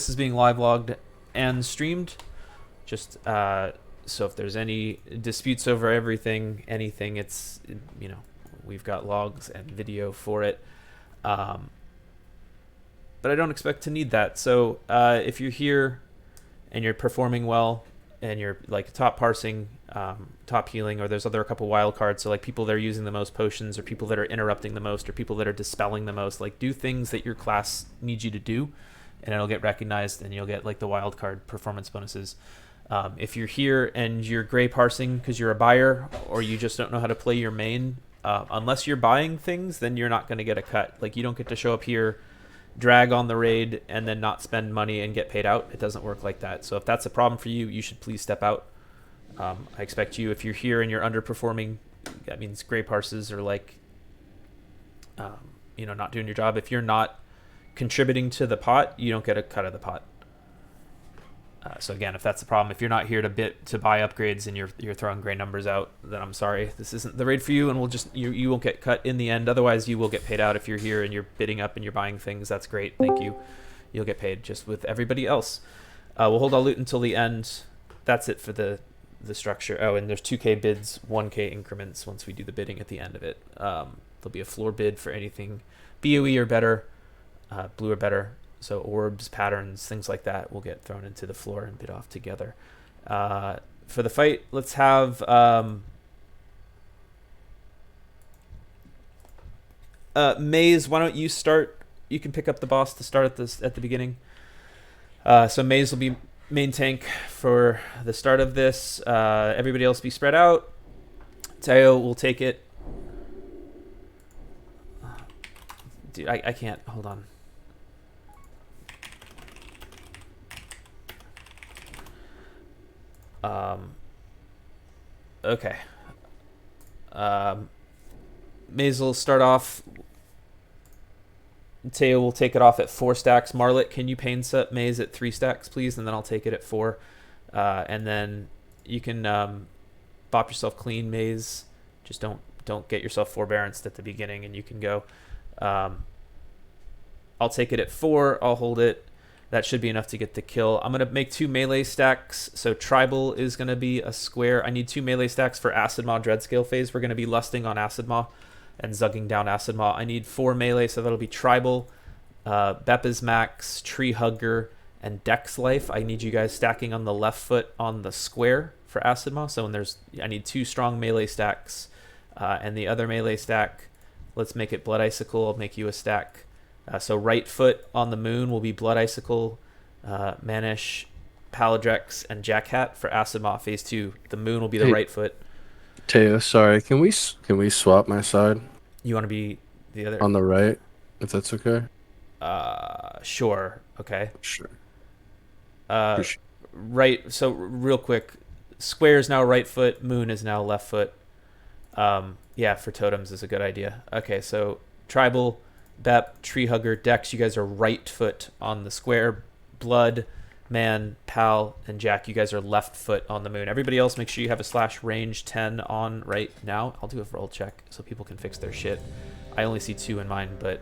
This is being live logged and streamed. Just so if there's any disputes over anything, it's, we've got logs and video for it. But I don't expect to need that. So if you're here and you're performing well and you're like top parsing, top healing, or there's a couple wild cards, so like people that are using the most potions, or people that are interrupting the most, or people that are dispelling the most, like do things that your class needs you to do, and it'll get recognized, and you'll get like the wild card performance bonuses. If you're here and you're gray parsing because you're a buyer, or you just don't know how to play your main, unless you're buying things, then you're not going to get a cut. Like you don't get to show up here, drag on the raid, and then not spend money and get paid out. It doesn't work like that. So if that's a problem for you, you should please step out. I expect you, if you're here and you're underperforming, that means gray parses are like, not doing your job. If you're not contributing to the pot, you don't get a cut of the pot. So again, if that's the problem, if you're not here to buy upgrades and you're throwing gray numbers out, then I'm sorry, this isn't the raid for you, and we'll just you won't get cut in the end. Otherwise, you will get paid out if you're here and you're bidding up and you're buying things. That's great, thank you. You'll get paid just with everybody else. We'll hold all loot until the end. That's it for the structure. Oh, and there's 2K bids, 1K increments once we do the bidding at the end of it. There'll be a floor bid for anything BOE or better, blue or better. So orbs, patterns, things like that will get thrown into the floor and bid off together. For the fight, let's have Maze. Why don't you start? You can pick up the boss to start at the beginning. So Maze will be main tank for the start of this. Everybody else be spread out. Teo will take it. Dude, I can't. Hold on. Okay. Maze will start off. Teo will take it off at 4 stacks. Marlet, can you pain set Maze at 3 stacks, please? And then I'll take it at 4. And then you can bop yourself clean, Maze. Just don't get yourself forbearance at the beginning, and you can go. I'll take it at 4. I'll hold it. That should be enough to get the kill. I'm going to make 2 melee stacks. So Tribal is going to be a square. I need 2 melee stacks for Acid Maw Dreadscale phase. We're going to be lusting on Acid Maw and zugging down Acid Maw. I need 4 melee, so that'll be Tribal, Beppa's Max, Tree Hugger, and Dex Life. I need you guys stacking on the left foot on the square for Acid Maw. So I need 2 strong melee stacks. And the other melee stack, let's make it Blood Icicle. I'll make you a stack. So right foot on the moon will be Blood Icicle, Manish, Paladrex, and Jack Hat for Acid Maw phase 2. The moon will be the right foot. Teo, sorry, can we swap my side You want to be the other? on the right, if that's okay? Sure. Okay. Sure. Right. So real quick, square is now right foot. Moon is now left foot. Yeah, for totems is a good idea. Okay, so Tribal, Bep, Tree Hugger, Dex, you guys are right foot on the square. Blood, Man, Pal, and Jack, you guys are left foot on the moon. Everybody else, make sure you have a / range 10 on right now. I'll do a roll check so people can fix their shit. I only see 2 in mine, but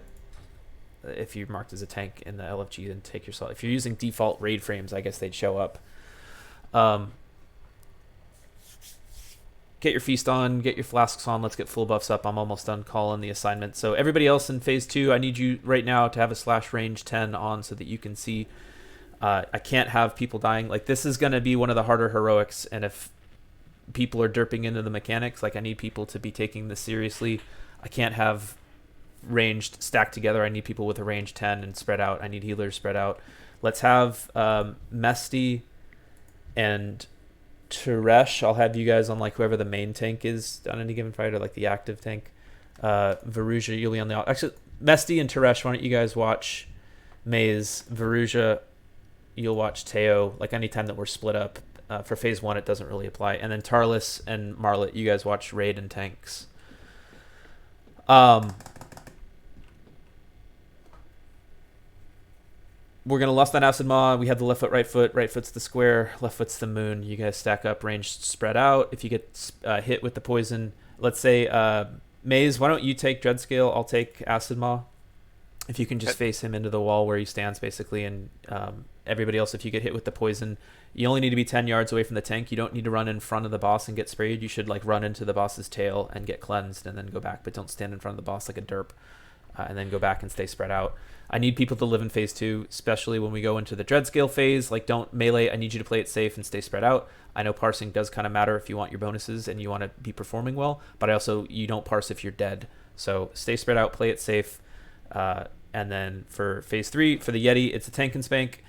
if you're marked as a tank in the LFG, then take yourself. If you're using default raid frames, I guess they'd show up. Get your feast on, get your flasks on, let's get full buffs up. I'm almost done calling the assignment. So everybody else in phase 2, I need you right now to have a / range 10 on so that you can see. I can't have people dying. Like, this is going to be one of the harder heroics, and if people are derping into the mechanics, like, I need people to be taking this seriously. I can't have ranged stacked together. I need people with a range 10 and spread out. I need healers spread out. Let's have Mesty and Teresh. I'll have you guys on like whoever the main tank is on any given fight, or like the active tank. Veruja, you'll be on the actually Mesty and Teresh. Why don't you guys watch Maze? Veruja, you'll watch Teo. Like anytime that we're split up for phase 1, it doesn't really apply. And then Tarlis and Marlet, you guys watch raid and tanks. We're going to lust on Acid Maw. We have the left foot, right foot. Right foot's the square. Left foot's the moon. You guys stack up, range spread out. If you get hit with the poison, let's say Maze, why don't you take Dreadscale? I'll take Acid Maw. If you can just face him into the wall where he stands, basically, and everybody else, if you get hit with the poison, you only need to be 10 yards away from the tank. You don't need to run in front of the boss and get sprayed. You should like run into the boss's tail and get cleansed and then go back, but don't stand in front of the boss like a derp, and then go back and stay spread out. I need people to live in phase 2, especially when we go into the dread scale phase. Like, don't melee. I need you to play it safe and stay spread out. I know parsing does kind of matter if you want your bonuses and you want to be performing well, but you don't parse if you're dead. So stay spread out, play it safe. And then for phase 3, for the Yeti, it's a tank and spank.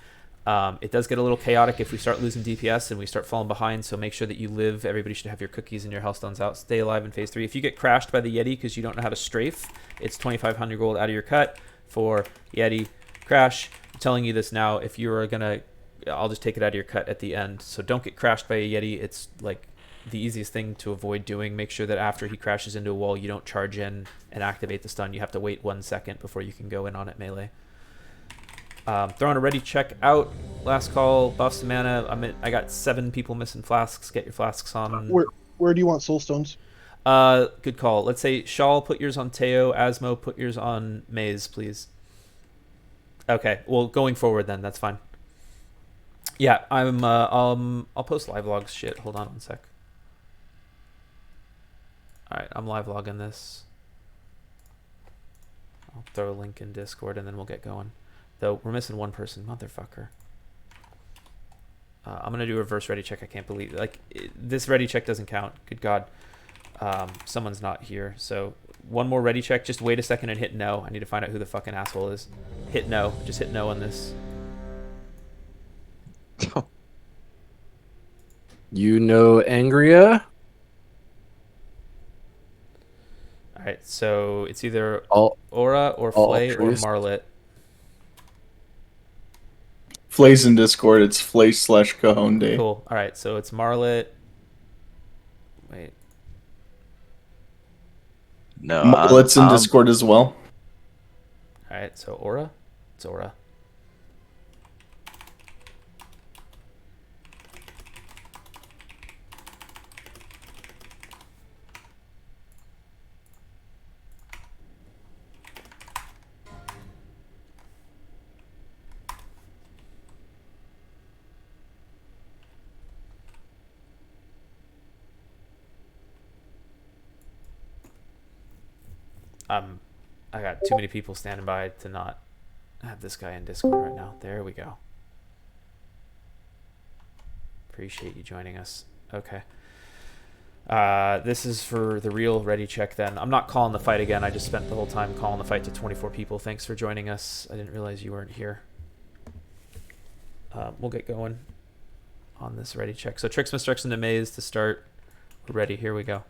It does get a little chaotic if we start losing DPS and we start falling behind, so make sure that you live. Everybody should have your cookies and your healthstones out. Stay alive in phase 3. If you get crashed by the Yeti because you don't know how to strafe, it's 2,500 gold out of your cut for Yeti crash. I'm telling you this now. If you're gonna, I'll just take it out of your cut at the end. So don't get crashed by a Yeti. It's like the easiest thing to avoid doing. Make sure that after he crashes into a wall, you don't charge in and activate the stun. You have to wait 1 second before you can go in on it melee. Throwing a ready check out. Last call, buffs, mana. I got 7 people missing flasks. Get your flasks on. Where do you want soul stones? Good call. Let's say Shawl, put yours on Teo. Asmo, put yours on Maze, please. Okay, well, going forward then, that's fine. Yeah, I'll post live logs. Shit, hold on 1 sec. Alright, I'm live logging this. I'll throw a link in Discord and then we'll get going. Though we're missing 1 person, motherfucker. I'm gonna do a reverse ready check. I can't believe this ready check doesn't count. Good God, someone's not here. So 1 more ready check. Just wait a second and hit no. I need to find out who the fucking asshole is. Hit no. Just hit no on this. You know, Angria. All right, so it's either Aura or Flay or Marlet. Flay's in Discord. It's Flay/Cajon. Cool. All right, so it's Marlet. Wait. No, Marlet's in Discord as well. All right, so Aura. It's Aura. I got too many people standing by to not have this guy in Discord right now. There we go. Appreciate you joining us. Okay. This is for the real ready check then. I'm not calling the fight again. I just spent the whole time calling the fight to 24 people. Thanks for joining us. I didn't realize you weren't here. We'll get going on this ready check. So Tricks, Misdirection, and Maze to start. We're ready. Here we go.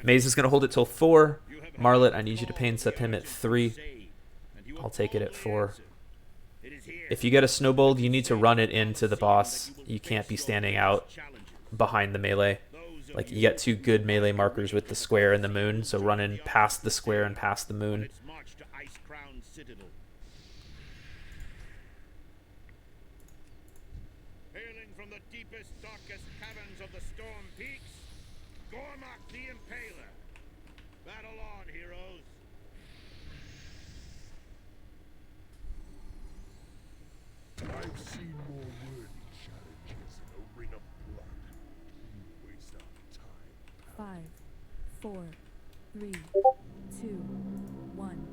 Maze is going to hold it till 4. Marlet, I need you to pain sub him at 3. I'll take it at 4. If you get a snowball, you need to run it into the boss. You can't be standing out behind the melee. Like, you get 2 good melee markers with the square and the moon, so run in past the square and past the moon. Hailing from the deepest, darkest caverns of the storm peaks, Gormak the Impaler. Battle on, heroes. I've seen more worthy challenges in a ring of blood. You waste our time. 5, 4, 3, 2, 1.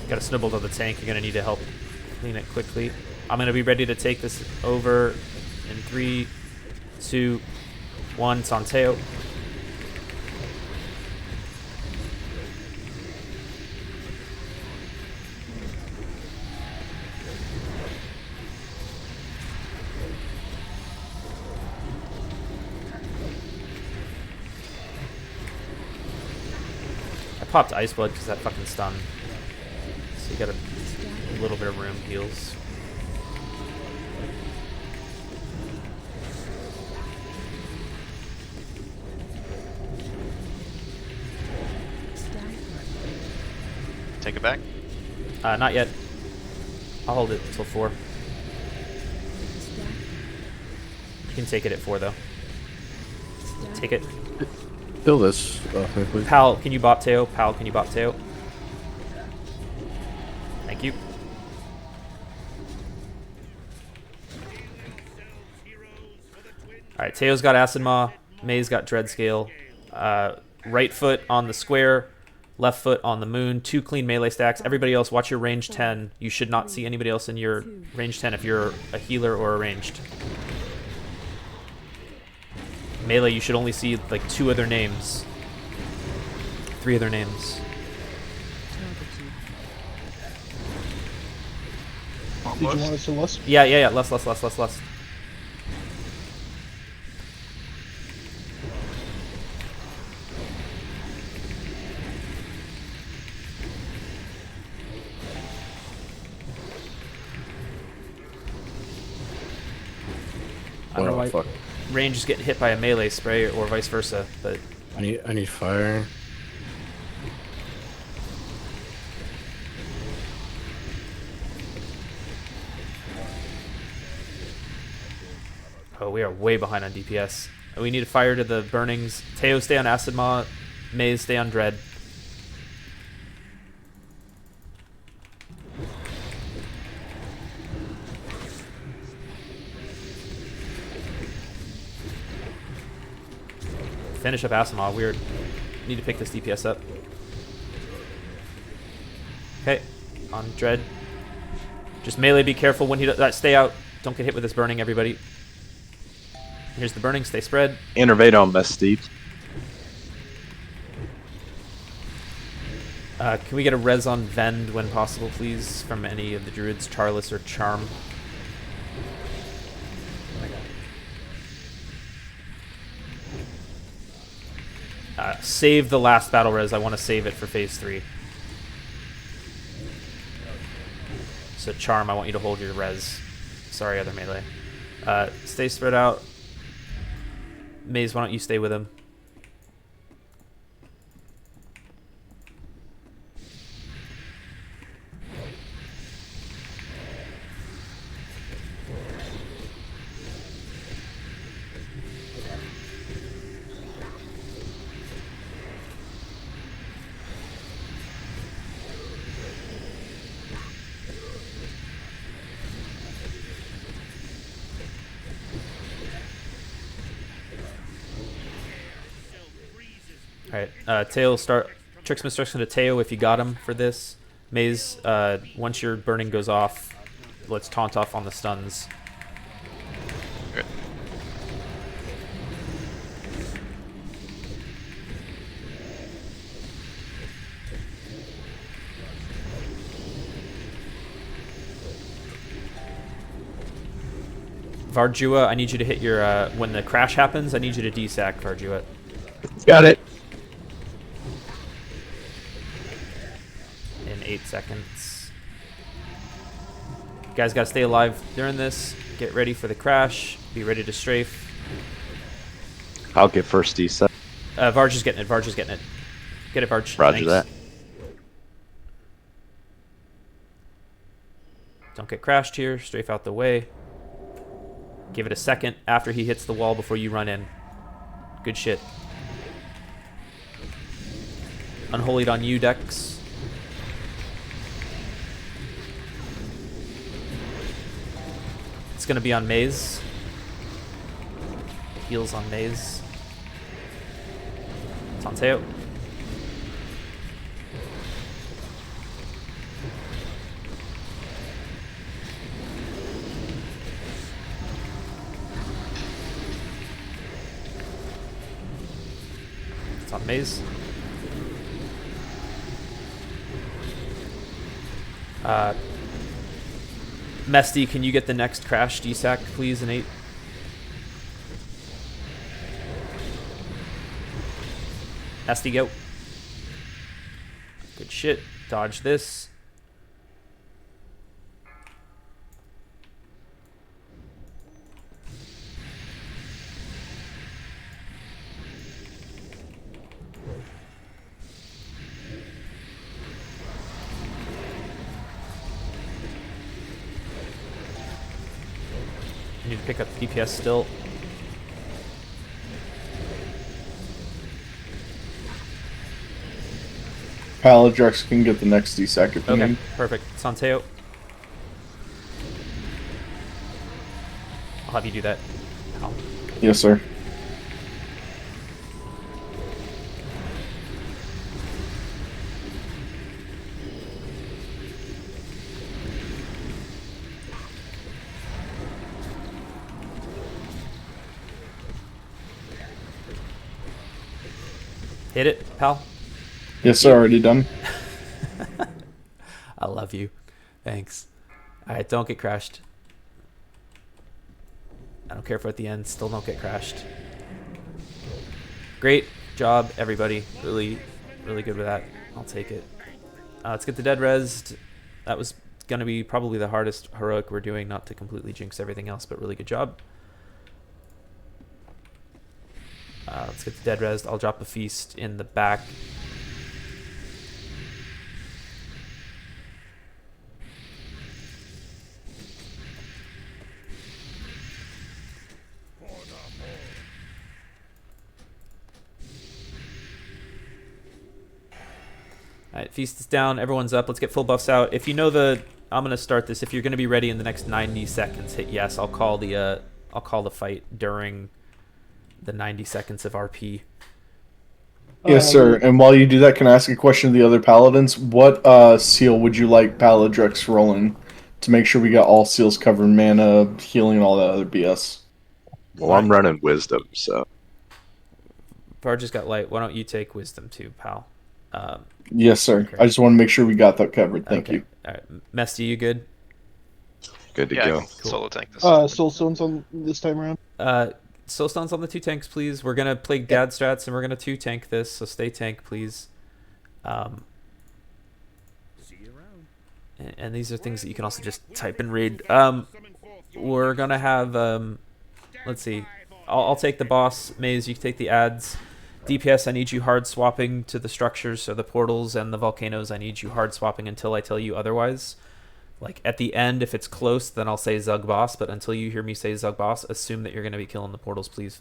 Got a snowball to the tank. You're going to need to help clean it quickly. I'm going to be ready to take this over in 3, 2, 1. It's on Teo. popped Ice Blood because that fucking stun. So you got a little bit of room heals. Take it back. Not yet. I'll hold it until 4. You can take it at 4 though. Take it. Kill this, me, please. Pal, can you bop Teo? Pal, can you bop Teo? Thank you. Alright, Teo's got Acid Maw. May's got Dread Scale. Right foot on the square. Left foot on the moon. 2 clean melee stacks. Everybody else, watch your range 10. You should not see anybody else in your range 10 if you're a healer or a ranged. Melee, you should only see like 2 other names. 3 other names. Did you want us to list? Yeah. Less. I don't know why Fuck. range is getting hit by a melee spray or vice versa, but I need fire. oh, we are way behind on DPS. We need to fire to the burnings. Teo, stay on Acid Maw. Maze, stay on Dread. Finish up Acid Maw. Weird. Need to pick this DPS up. Okay, on Dread. Just melee, be careful when he does. Stay out. Don't get hit with this burning, everybody. Here's the burning. Stay spread. Innervate on Best Steve. Can we get a res on Vend when possible, please, from any of the druids, Charless or Charm? Save the last battle res. I want to save it for phase 3. So Charm, I want you to hold your res. Sorry, other melee. Stay spread out. Maze, why don't you stay with him? Alright, Teo, start Trick's Instruction to Teo if you got him for this. Maze, once your burning goes off, let's taunt off on the stuns. Good. Varjua, I need you to hit your, when the crash happens, I need you to desack Varjua. Got it. In 8 seconds. You guys gotta stay alive during this. Get ready for the crash. Be ready to strafe. I'll get first D-set. Varj is getting it. Varj is getting it. Get it, Varj. Roger Thanks. that. Don't get crashed here. Strafe out the way. Give it a second after he hits the wall before you run in. Good shit. Unholied on you, Dex. It's gonna be on Maze. Heals on Maze. It's on Teo. It's on Maze. Mesty, can you get the next crash desack, please, in 8? Mesty, go. Good shit. Dodge this. I need to pick up DPS still. Paladrex can get the next D-Sec if you Okay, need. perfect. Santeo. I'll have you do that. Ow. Yes, sir. Hit it, pal. Yes, sir. Already done. I love you. Thanks. Alright, don't get crashed. I don't care if we're at the end. Still don't get crashed. Great job, everybody. Really, really good with that. I'll take it. Let's get the dead rezzed. That was going to be probably the hardest heroic we're doing, not to completely jinx everything else, but really good job. Let's get the dead rezzed. I'll drop a feast in the back. Alright, feast is down. Everyone's up. Let's get full buffs out. If you know the... I'm going to start this. If you're going to be ready in the next 90 seconds, hit yes. I'll call the fight during the 90 seconds of RP. Yes, sir. And while you do that, can I ask a question of the other paladins? What seal would you like Paladrex rolling to make sure we got all seals covered, mana, healing, and all that other BS? Well, I'm running wisdom, so. Var just got light. Why don't you take wisdom too, pal? Yes, sir. Okay. I just want to make sure we got that covered. Thank you. All right, Mesty, you good? Good to go. Solo tank this. Soulstone's on this time around. Soulstone's on the 2 tanks, please. We're gonna play Gad strats and we're gonna 2 tank this, so stay tank, please. See you around. And these are things that you can also just type in raid. We're gonna have let's see. I'll take the boss. Maze, you can take the ads. DPS, I need you hard swapping to the structures, so the portals and the volcanoes, I need you hard swapping until I tell you otherwise. Like, at the end, if it's close, then I'll say Zug Boss, but until you hear me say Zug Boss, assume that you're going to be killing the portals, please.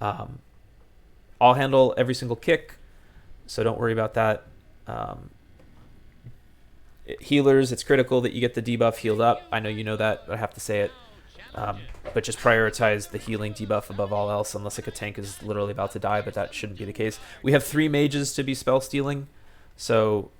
I'll handle every single kick, so don't worry about that. Healers, it's critical that you get the debuff healed up. I know you know that, but I have to say it. But just prioritize the healing debuff above all else, unless like a tank is literally about to die, but that shouldn't be the case. We have 3 mages to be spell stealing, so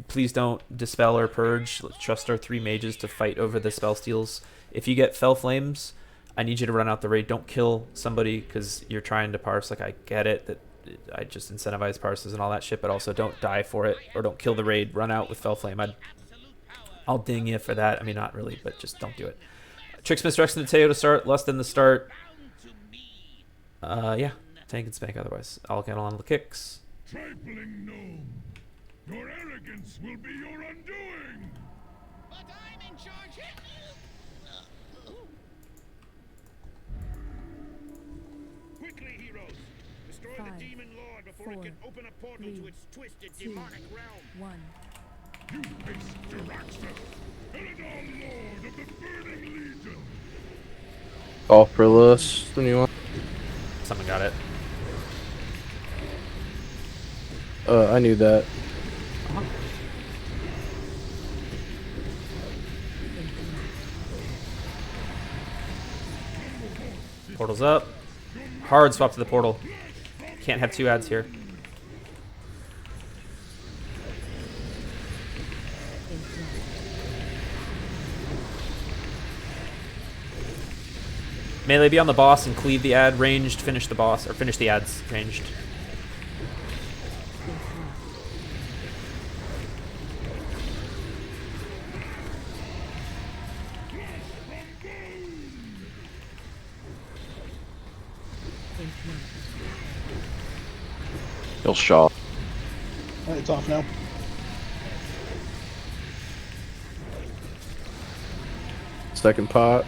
please don't dispel or purge. Let's trust our 3 mages to fight over the spell steals. If you get Fell Flames, I need you to run out the raid. Don't kill somebody because you're trying to parse. Like, I get it that I just incentivize parses and all that shit, but also don't die for it or don't kill the raid. Run out with Fell Flame. I'll ding you for that. I mean, not really, but just don't do it. Tricks, Misdirection, and Teo to start. Lust in the start. Yeah. Tank and spank otherwise. I'll get on the kicks. Trifling gnome, your arrogance will be your undoing. But I'm in charge here. Quickly, heroes! Destroy 5, the demon lord before 4, it can open a portal 3, to its twisted 2, demonic realm. 1. You face Jaraxxus, Eladon Lord of the Burning Legion. Call for Lewis when you want. Someone got it. I knew that. Portal's up. Hard swap to the portal. Can't have 2 ads here. Melee, be on the boss and cleave the ad. Ranged, finish the boss, or finish the ads. Ranged. He'll shaw. It's off now. Second pot.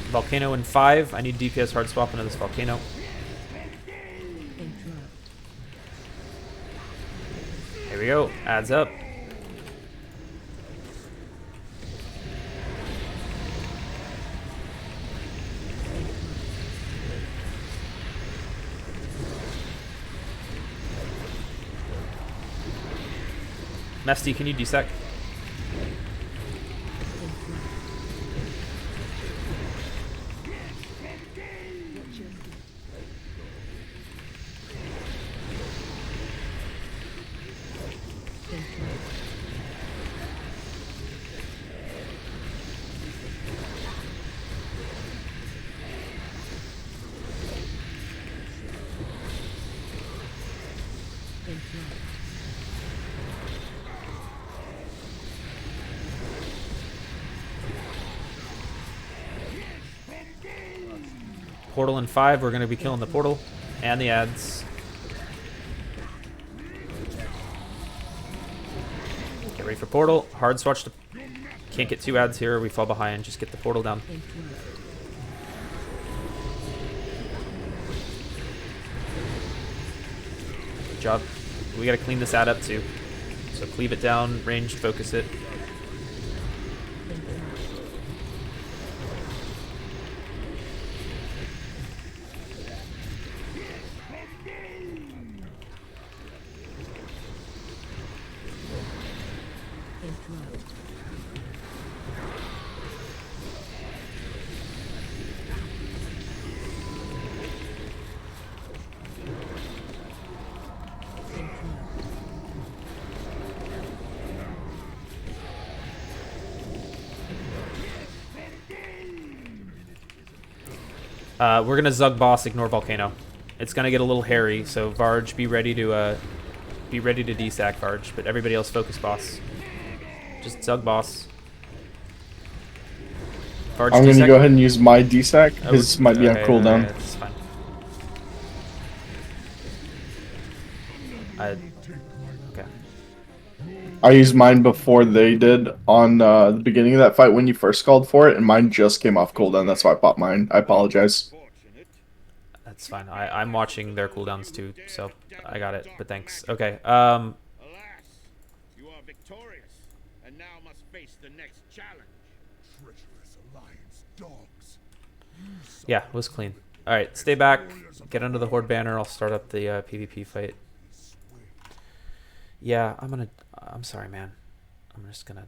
Volcano in 5. I need DPS hard swap into this volcano. Here we go. Adds up. Mesty, can you desec? Portal in 5. We're going to be killing the portal and the ads. Get ready for portal. Hard swatch to... Can't get 2 ads here. We fall behind. Just get the portal down. Good job. We got to clean this ad up too. So cleave it down, ranged, focus it. We're gonna Zug boss, ignore volcano. It's gonna get a little hairy, so Varge, be ready to desack Varge, but everybody else focus boss. Just Zug boss. Varge, I'm gonna desack? go ahead and use my DSAC. His might be on Okay, cooldown. alright, that's fine. Okay. I used mine before they did on the beginning of that fight when you first called for it, and mine just came off cooldown. That's why I popped mine. I apologize. That's fine. I'm watching their cooldowns too, so I got it. But thanks. Okay. Alas, you are victorious, and now must face the next challenge. Treacherous alliance dogs. Yeah, it was clean. All right, stay back. Get under the horde banner. I'll start up the PvP fight. Yeah, I'm sorry, man. I'm just gonna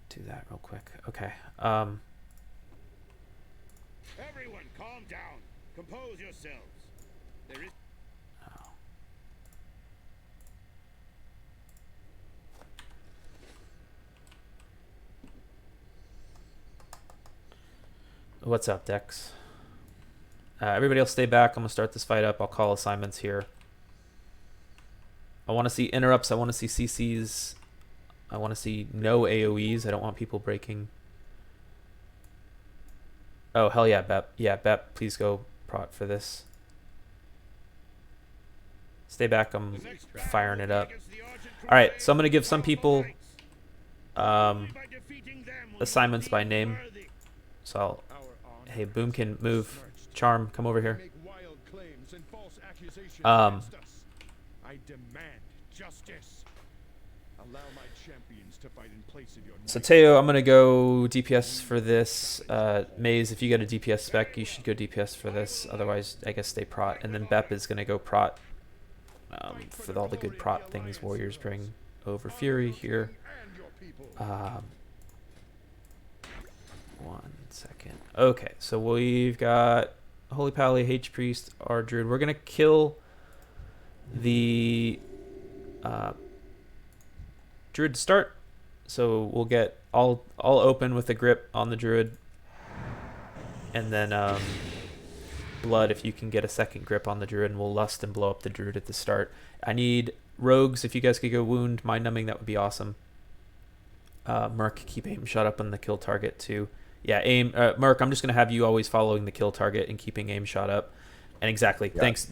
do that real quick. Okay. Everyone, calm down. Compose yourselves. There is. Oh. What's up, Dex? Everybody else stay back. I'm gonna start this fight up. I'll call assignments here. I want to see interrupts. I want to see CCs. I want to see no AoEs. I don't want people breaking. Oh, hell yeah, Bep. Yeah, Bep, please go prot for this. Stay back. I'm firing it up. All right, so I'm going to give some people assignments by name. So I'll... Hey, Boomkin, move. Charm, come over here. I demand justice. Allow my champions to fight in place of your So Teo, I'm gonna go DPS for this. Maze, if you get a DPS spec, you should go DPS for this. Otherwise, I guess stay prot. And then Bep is gonna go prot for all the good prot things Warriors bring over Fury here. 1 second. Okay, so we've got Holy Pally, H Priest, our Druid. We're gonna kill the Druid to start. So we'll get all open with a grip on the Druid, and then Blood if you can get a second grip on the Druid, and we'll Lust and blow up the Druid at the start. I need Rogues, if you guys could go Wound, Mind Numbing, that would be awesome. Merc, keep aim shot up on the kill target too. Yeah, aim. Merc, I'm just going to have you always following the kill target and keeping aim shot up. And exactly. Yeah. Thanks.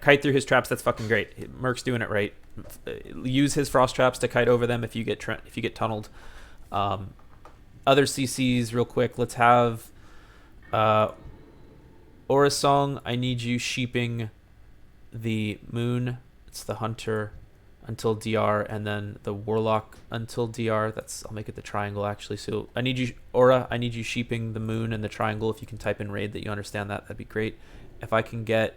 Kite through his traps. That's fucking great. Merc's doing it right. Use his frost traps to kite over them if you get tunneled. Other CCs real quick. Let's have Aura Song. I need you sheeping the moon. It's the hunter until DR, and then the warlock until DR. I'll make it the triangle actually. So I need you, Aura. I need you sheeping the moon and the triangle. If you can type in raid that you understand that, that'd be great. If I can get,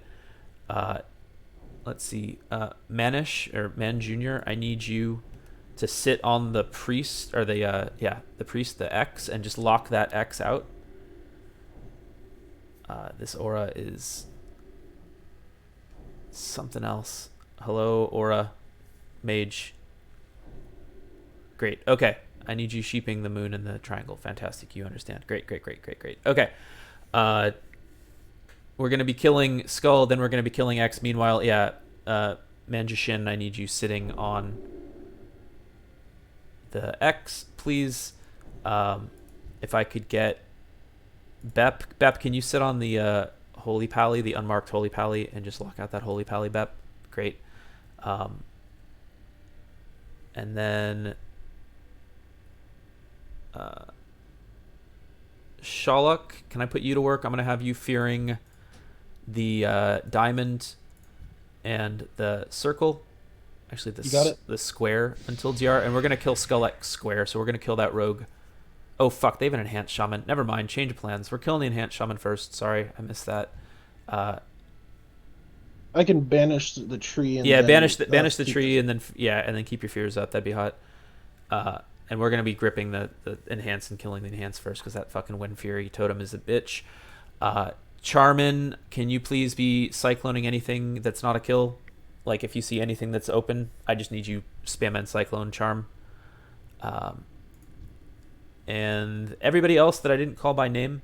let's see, Manish or Man Junior. I need you to sit on the priest or the priest, the X, and just lock that X out. This Aura is something else. Hello, Aura. Mage. Great. Okay. I need you sheeping the moon and the triangle. Fantastic. You understand. Great. Okay. We're going to be killing Skull, then we're going to be killing X. Meanwhile, Manjushin, I need you sitting on the X, please. If I could get Bep, can you sit on the Holy Pally, the unmarked Holy Pally, and just lock out that Holy Pally, Bep? Great. And then Shaluk, can I put you to work? I'm going to have you fearing the diamond and the circle. Actually, the square until DR. And we're going to kill Skull X square, so we're going to kill that rogue. Oh, fuck, they have an enhanced shaman. Never mind, change of plans. We're killing the enhanced shaman first. Sorry, I missed that. I can banish the tree. And banish the tree, and then keep your fears up. That'd be hot. And we're gonna be gripping the enhance and killing the enhance first, because that fucking Wind Fury totem is a bitch. Charmin, can you please be cycloning anything that's not a kill? Like if you see anything that's open, I just need you spam and cyclone charm. And everybody else that I didn't call by name,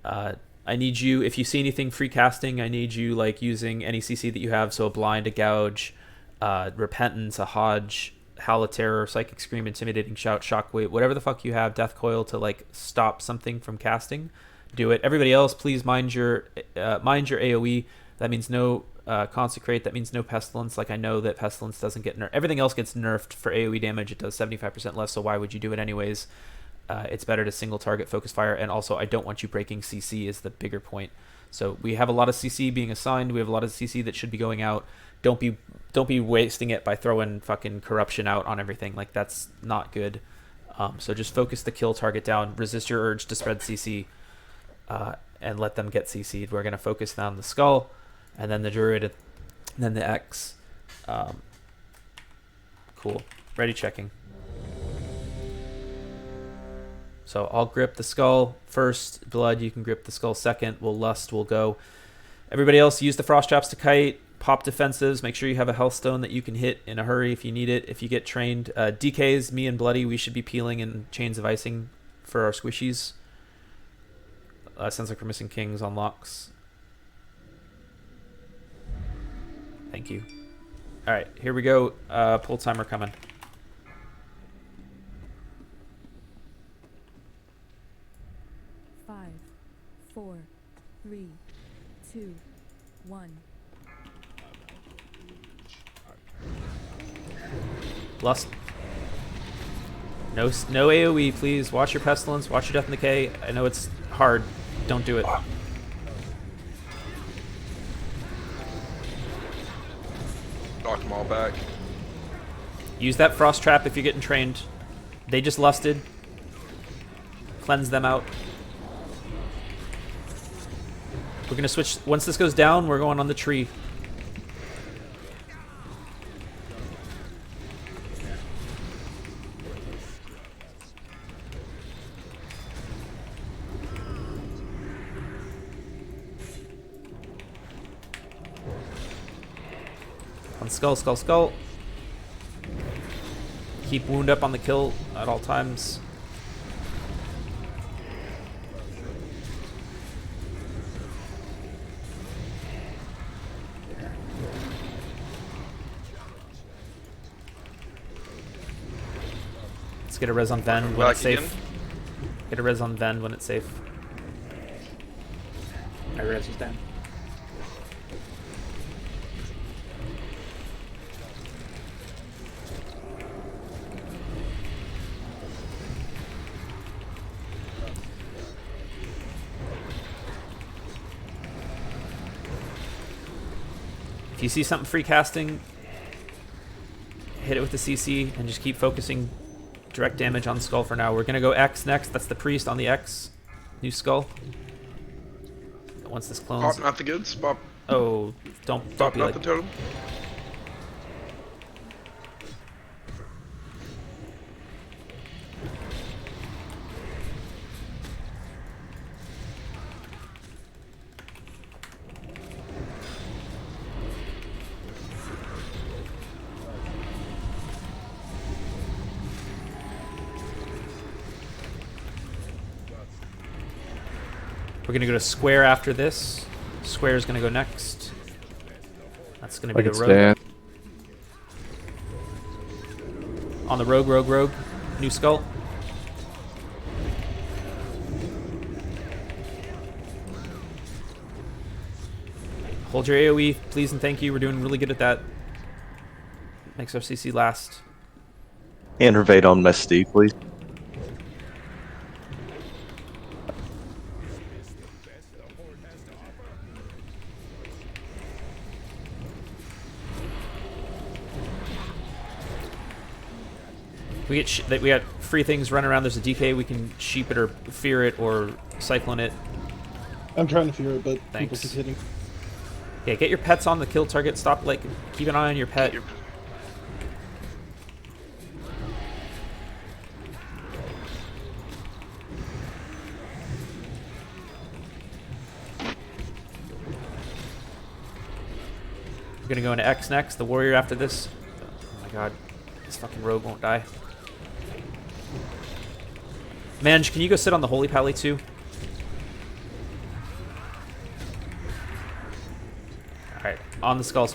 I need you, if you see anything free casting, I need you like using any CC that you have. So a blind, a gouge, repentance, a hodge, howl of terror, psychic scream, intimidating shout, shockwave, whatever the fuck you have, death coil to like stop something from casting. Do it. Everybody else, please mind your AoE. That means no consecrate. That means no pestilence. Like I know that pestilence doesn't get nerfed. Everything else gets nerfed for AoE damage. It does 75% less. So why would you do it anyways? It's better to single target focus fire, and also I don't want you breaking CC is the bigger point. So we have a lot of CC being assigned. We have a lot of CC that should be going out. Don't be wasting it by throwing fucking corruption out on everything. Like that's not good. So just focus the kill target down. Resist your urge to spread CC, and let them get CC'd. We're gonna focus down the skull, and then the druid, and then the X. Cool. Ready checking. So I'll grip the skull first. Blood, you can grip the skull second. Lust will go. Everybody else, use the frost traps to kite. Pop defensives. Make sure you have a health stone that you can hit in a hurry if you need it. If you get trained. DKs, me and Bloody, we should be peeling in chains of icing for our squishies. Sounds like we're missing kings on locks. Thank you. All right, here we go. Pull timer coming. Five, 4, 3, 2, 1. Lust. No AoE, please. Watch your pestilence. Watch your death and decay. I know it's hard. Don't do it. Knock them all back. Use that frost trap if you're getting trained. They just lusted. Cleanse them out. We're gonna switch. Once this goes down, we're going on the tree. On skull, skull, skull. Keep wound up on the kill at all times. Let's get a res on Ven when it's safe. Get a res on Ven when it's safe. My res is down. If you see something free casting, hit it with the CC and just keep focusing direct damage on skull for now. We're gonna go X next. That's the priest on the X. New skull. Once this clones. Pop not the goods. Pop. Oh, don't Pop be not like. the totem. We're gonna go to square after this. Square is gonna go next. That's gonna be Like the it's rogue. Dan. On the rogue. New skull. Hold your AoE, please and thank you. We're doing really good at that. Makes our CC last. Innervate on Mystique, please. We got free things running around. There's a DK. We can sheep it or fear it or cyclone it. I'm trying to fear it, but people Thanks. keep hitting. Yeah, get your pets on the kill target. Stop, like, keep an eye on your pet. We're gonna go into X next. The warrior after this. Oh my god, this fucking rogue won't die. Manj, can you go sit on the holy pally too? Alright, on the skull.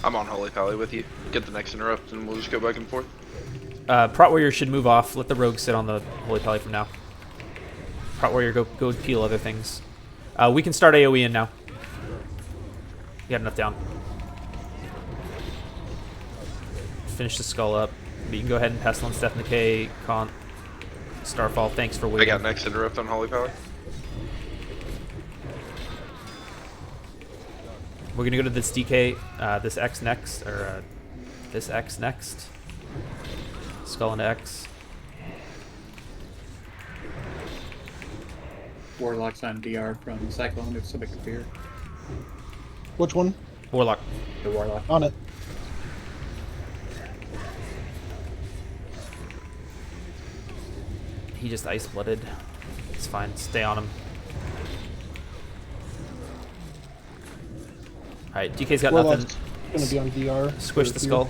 I'm on Holy Pally with you. Get the next interrupt and we'll just go back and forth. Prot warrior should move off. Let the rogue sit on the holy pally from now. Prot warrior, go peel other things. We can start AoE in now. You got enough down. Finish the skull up. But you can go ahead and Pestilence, Death and Decay, Con, Starfall. Thanks for I waiting. got next interrupt on Holy Pally. We're gonna go to this DK, this X next, or this X next. Skull into X. Warlock's on DR from Cyclone if somebody can fear. Which one? Warlock. The Warlock. On it. He just ice blooded. It's fine. Stay on him. Alright, DK's got Warlock's nothing. gonna be on DR. Squish for the fear. skull.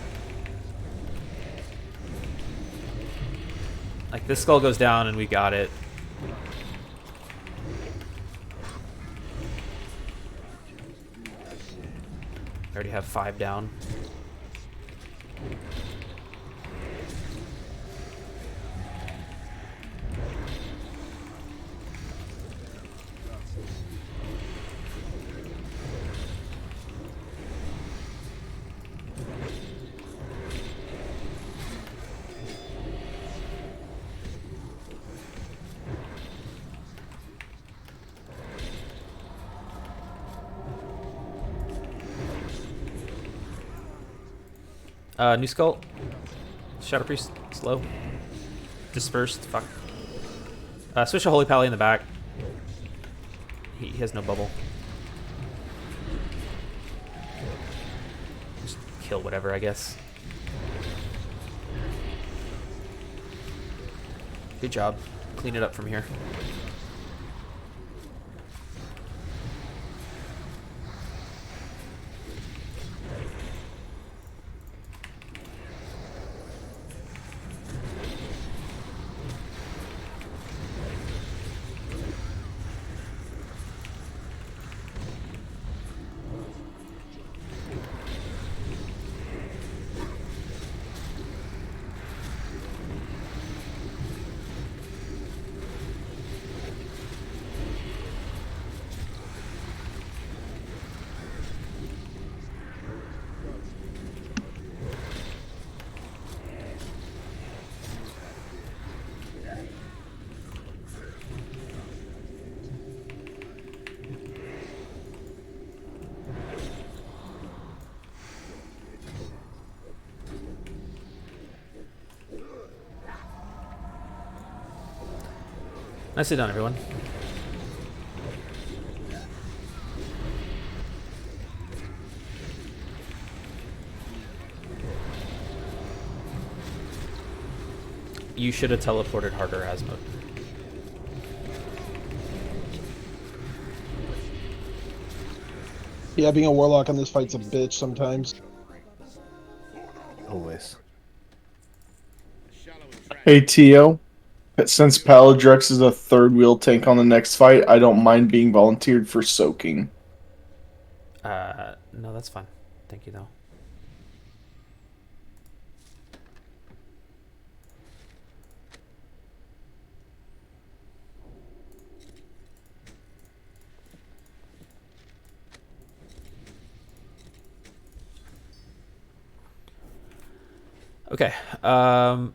Like, this skull goes down and we got it. I already have 5 down. New skull. Shadow Priest. Slow. Dispersed. Fuck. Switch a Holy Pally in the back. He has no bubble. Just kill whatever, I guess. Good job. Clean it up from here. Nicely done, everyone. You should have teleported harder, Asmode. Yeah, being a warlock on this fight's a bitch sometimes. Always. Hey, Tio. Since Paladrex is a third wheel tank on the next fight, I don't mind being volunteered for soaking. No, that's fine. Thank you, though. Okay. All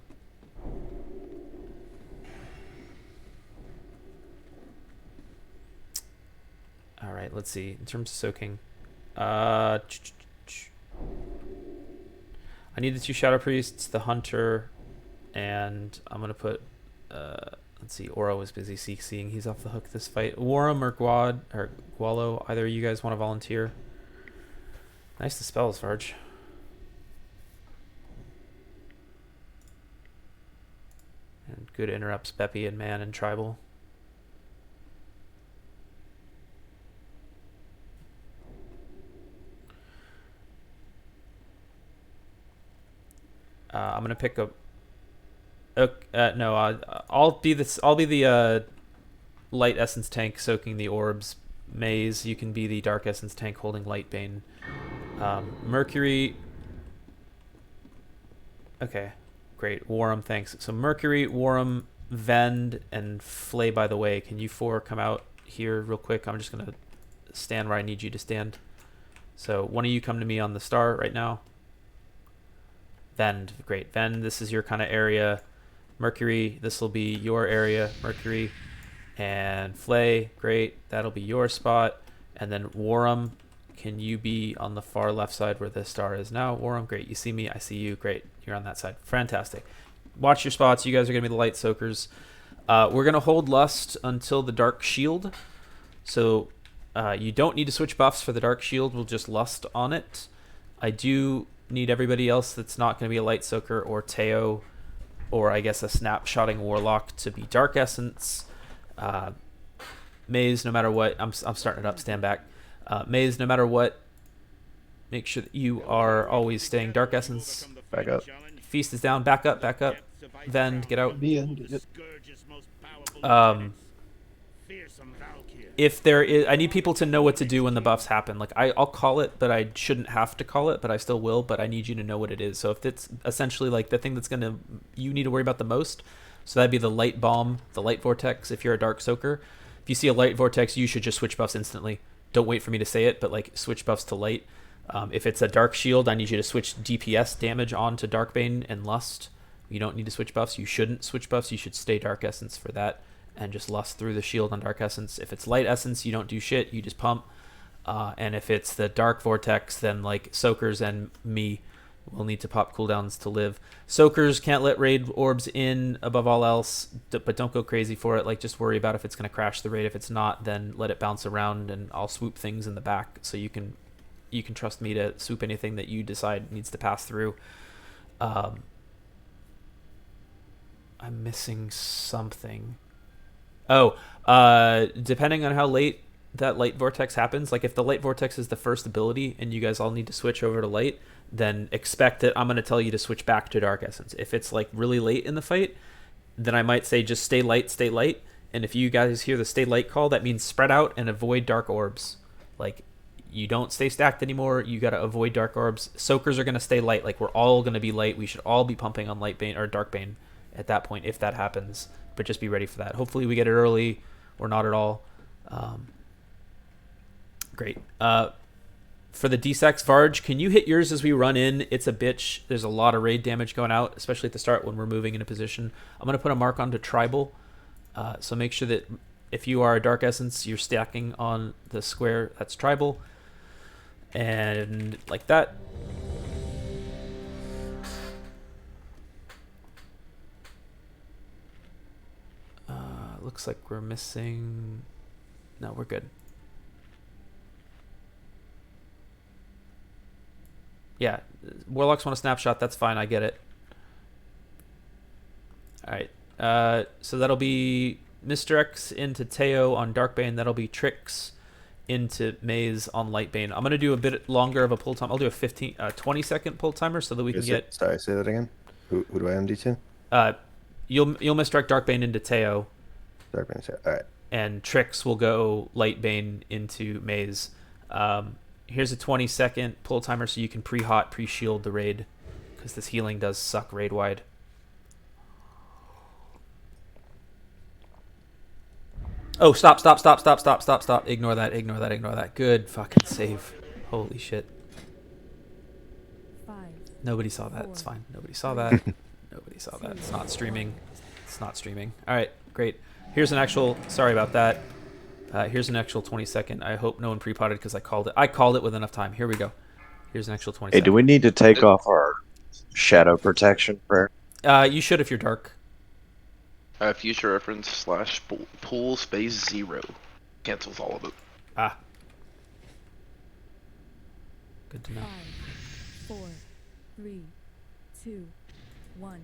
right. Let's see. In terms of soaking, I need the 2 Shadow Priests, the Hunter, and I'm gonna put. Let's see. Oro was busy seeing. He's off the hook this fight. Warum or Gualo. Either of you guys want to volunteer? Nice the spells, Varge. And good interrupts Beppy and Man and Tribal. I'm gonna pick up. No, I'll be this. I'll be the light essence tank soaking the orbs. Maze, you can be the dark essence tank holding light bane. Mercury. Okay, great. Warum, thanks. So Mercury, Warum, Vend, and Flay. By the way, can you 4 come out here real quick? I'm just gonna stand where I need you to stand. So one of you come to me on the star right now. Vend, great. Vend, this is your kind of area. Mercury, this will be your area. Mercury and Flay, great. That'll be your spot. And then Warum, can you be on the far left side where the star is now? Warum, great. You see me, I see you. Great. You're on that side. Fantastic. Watch your spots. You guys are going to be the light soakers. We're going to hold Lust until the Dark Shield. So you don't need to switch buffs for the Dark Shield. We'll just Lust on it. I do need everybody else that's not going to be a light soaker or Teo or I guess a snapshotting warlock to be Dark Essence. Maze, no matter what, I'm starting it up, stand back. Maze, no matter what, make sure that you are always staying Dark Essence. Back up. Feast is down, back up, back up. Vend, get out. If there is, I need people to know what to do when the buffs happen. Like I'll call it, but I shouldn't have to call it, but I still will. But I need you to know what it is. So if it's essentially like the thing that's you need to worry about the most, so that'd be the light bomb, the light vortex. If you're a dark soaker, if you see a light vortex, you should just switch buffs instantly. Don't wait for me to say it, but like switch buffs to light. If it's a dark shield, I need you to switch DPS damage on to Darkbane and Lust. You don't need to switch buffs. You shouldn't switch buffs. You should stay Dark Essence for that. And just Lust through the shield on Dark Essence. If it's Light Essence, you don't do shit. You just pump. And if it's the Dark Vortex, then like Soakers and me will need to pop cooldowns to live. Soakers can't let raid orbs in above all else, but don't go crazy for it. Like just worry about if it's going to crash the raid. If it's not, then let it bounce around and I'll swoop things in the back so you can trust me to swoop anything that you decide needs to pass through. I'm missing something. Oh, depending on how late that light vortex happens, like if the light vortex is the first ability and you guys all need to switch over to light, then expect that I'm going to tell you to switch back to Dark Essence. If it's like really late in the fight, then I might say just stay light, stay light. And if you guys hear the stay light call, that means spread out and avoid dark orbs. Like you don't stay stacked anymore. You got to avoid dark orbs. Soakers are going to stay light. Like we're all going to be light. We should all be pumping on light bane or dark bane at that point if that happens. But just be ready for that. Hopefully we get it early or not at all. Great. For the D-Sex, Varge, can you hit yours as we run in? It's a bitch. There's a lot of raid damage going out, especially at the start when we're moving in a position. I'm going to put a mark onto Tribal. So make sure that if you are a Dark Essence, you're stacking on the square. That's Tribal. And like that. looks like we're missing... No, we're good. Yeah, Warlocks want a snapshot. That's fine. I get it. All right. So that'll be Mr. X into Teo on Darkbane. That'll be Trix into Maze on Lightbane. I'm going to do a bit longer of a pull time. I'll do a 20 second pull timer so that we can get... Sorry, say that again. Who do I MD to? You'll misdirect Darkbane into Teo. Darkbane, all right. And Trix will go Lightbane into Maze. Here's a 20 second pull timer so you can pre-hot, pre-shield the raid. Because this healing does suck raid-wide. Oh, stop. Ignore that. Good fucking save. Holy shit. 5, Nobody saw that. 4, It's fine. Nobody saw that. Nobody saw that. It's not streaming. All right, great. Here's an actual... Sorry about that. Here's an actual 20 second. I hope no one pre-potted because I called it. I called it with enough time. Here we go. Here's an actual 20 Hey, second. do we need to take off our shadow protection prayer? You should if you're dark. Future reference / pool space 0 cancels all of it. Ah. Good to know. 5, 4, 3, 2, 1.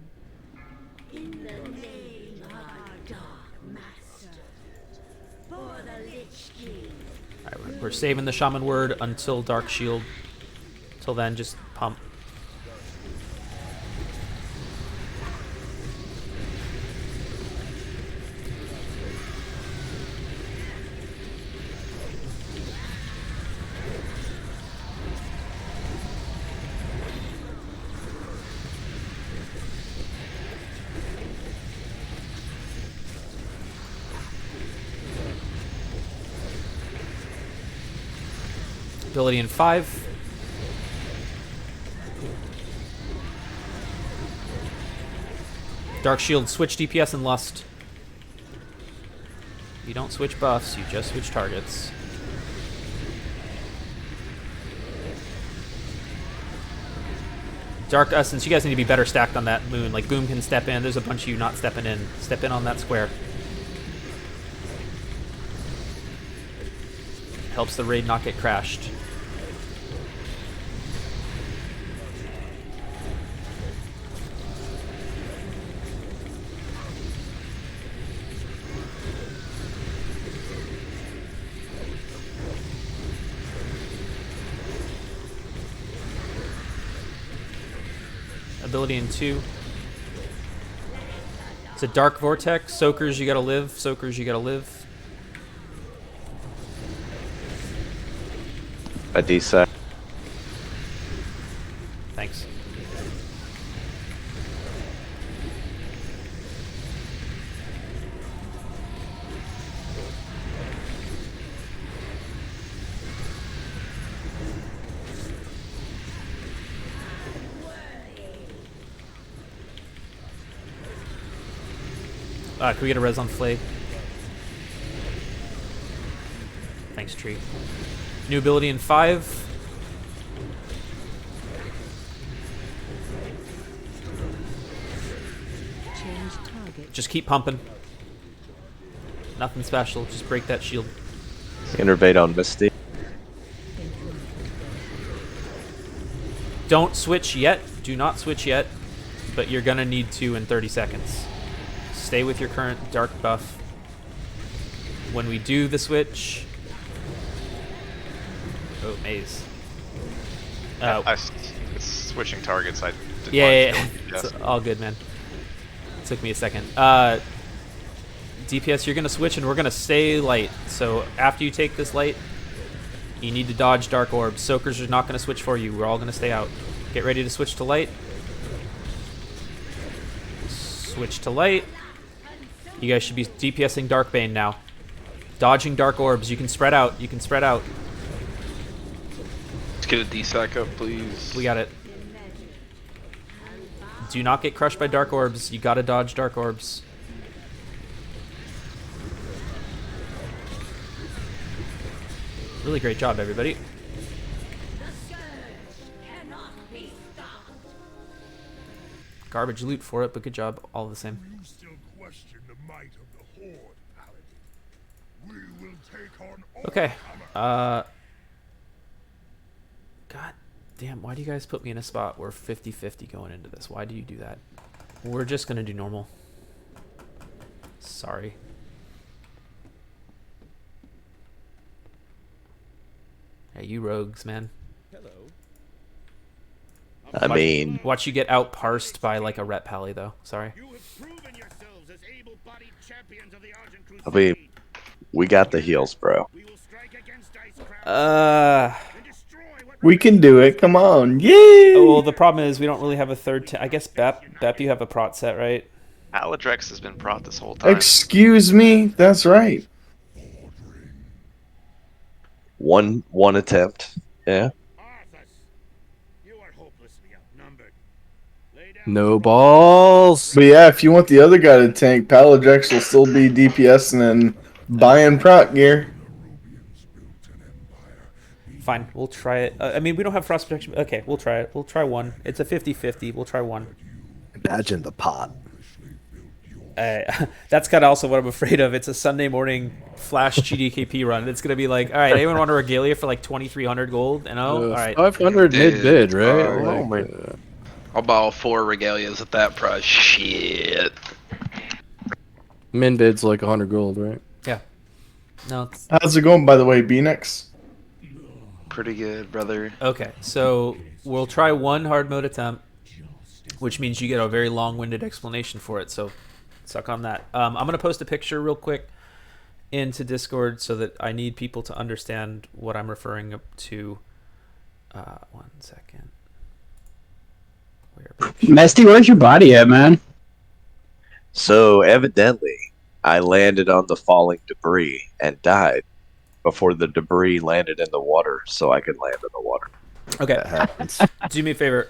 In the name of our Dark Master, for the Lich King. All right, we're saving the Shaman word until Dark Shield. Till then, just pump. Ability in 5. Dark Shield, switch DPS and Lust. You don't switch buffs, you just switch targets. Dark Essence, you guys need to be better stacked on that moon. Like, Boom can step in. There's a bunch of you not stepping in. Step in on that square. Helps the raid not get crashed. Ability in 2. It's a Dark Vortex. Soakers, you gotta live. Soakers, you gotta live. A D-set. Thanks. Can we get a res on Flay? Thanks, Tree. New ability in 5. Change target. Just keep pumping. Nothing special. Just break that shield. Innervate on Misty. Don't switch yet. Do not switch yet. But you're gonna need to in 30 seconds. Stay with your current dark buff. When we do the switch... Oh, Maze. It's switching targets. Yeah. It's all good, man. It took me a second. DPS, you're going to switch, and we're going to stay light. So after you take this light, you need to dodge Dark Orbs. Soakers are not going to switch for you. We're all going to stay out. Get ready to switch to light. Switch to light. You guys should be DPSing Darkbane now. Dodging Dark Orbs. You can spread out. Let's get a D-sack up, please. We got it. Do not get crushed by Dark Orbs. You gotta dodge Dark Orbs. Really great job, everybody. Garbage loot for it, but good job all the same. You still question the might of the Horde, We will take on all Okay. comers. God damn, why do you guys put me in a spot where 50-50 going into this? Why do you do that? We're just gonna do normal. Sorry. Hey, you rogues, man. Hello. I mean, Watch you get out parsed by like a ret pally though. Sorry. You have proven yourselves as able-bodied champions of the Argent Crusade. I mean, we got the heals, bro. We will strike against Ice Crown and destroy what We can do it. Come on. Yay! Oh, well, the problem is we don't really have a third. I guess Bep, you have a prot set, right? Paladrex has been prot this whole time. Excuse me. That's right. One attempt. Yeah. Arthas, you are hopelessly outnumbered. Lay down No balls. But yeah, if you want the other guy to tank, Paladrex will still be DPS and then buying proc gear. Fine, we'll try it. I mean, we don't have frost protection. Okay, we'll try it. We'll try one. It's a 50-50. We'll try one. Imagine the pot. That's kind of also what I'm afraid of. It's a Sunday morning flash GDKP run. It's gonna be like, all right, anyone want a regalia for like 2,300 gold? You know, all right. 500 mid bid, right? Oh my. I'll buy all 4 regalias at that price. Shit. Min bid's like 100 gold, right? Yeah. No. It's... How's it going, by the way, B-Nex? Pretty good, brother. Okay, so we'll try one hard mode attempt, which means you get a very long-winded explanation for it. So suck on that. I'm gonna post a picture real quick into Discord so that I need people to understand what I'm referring to. 1 second. Mesty, where's your body at, man? So evidently, I landed on the falling debris and died before the debris landed in the water, so I could land in the water. Okay. Do me a favor.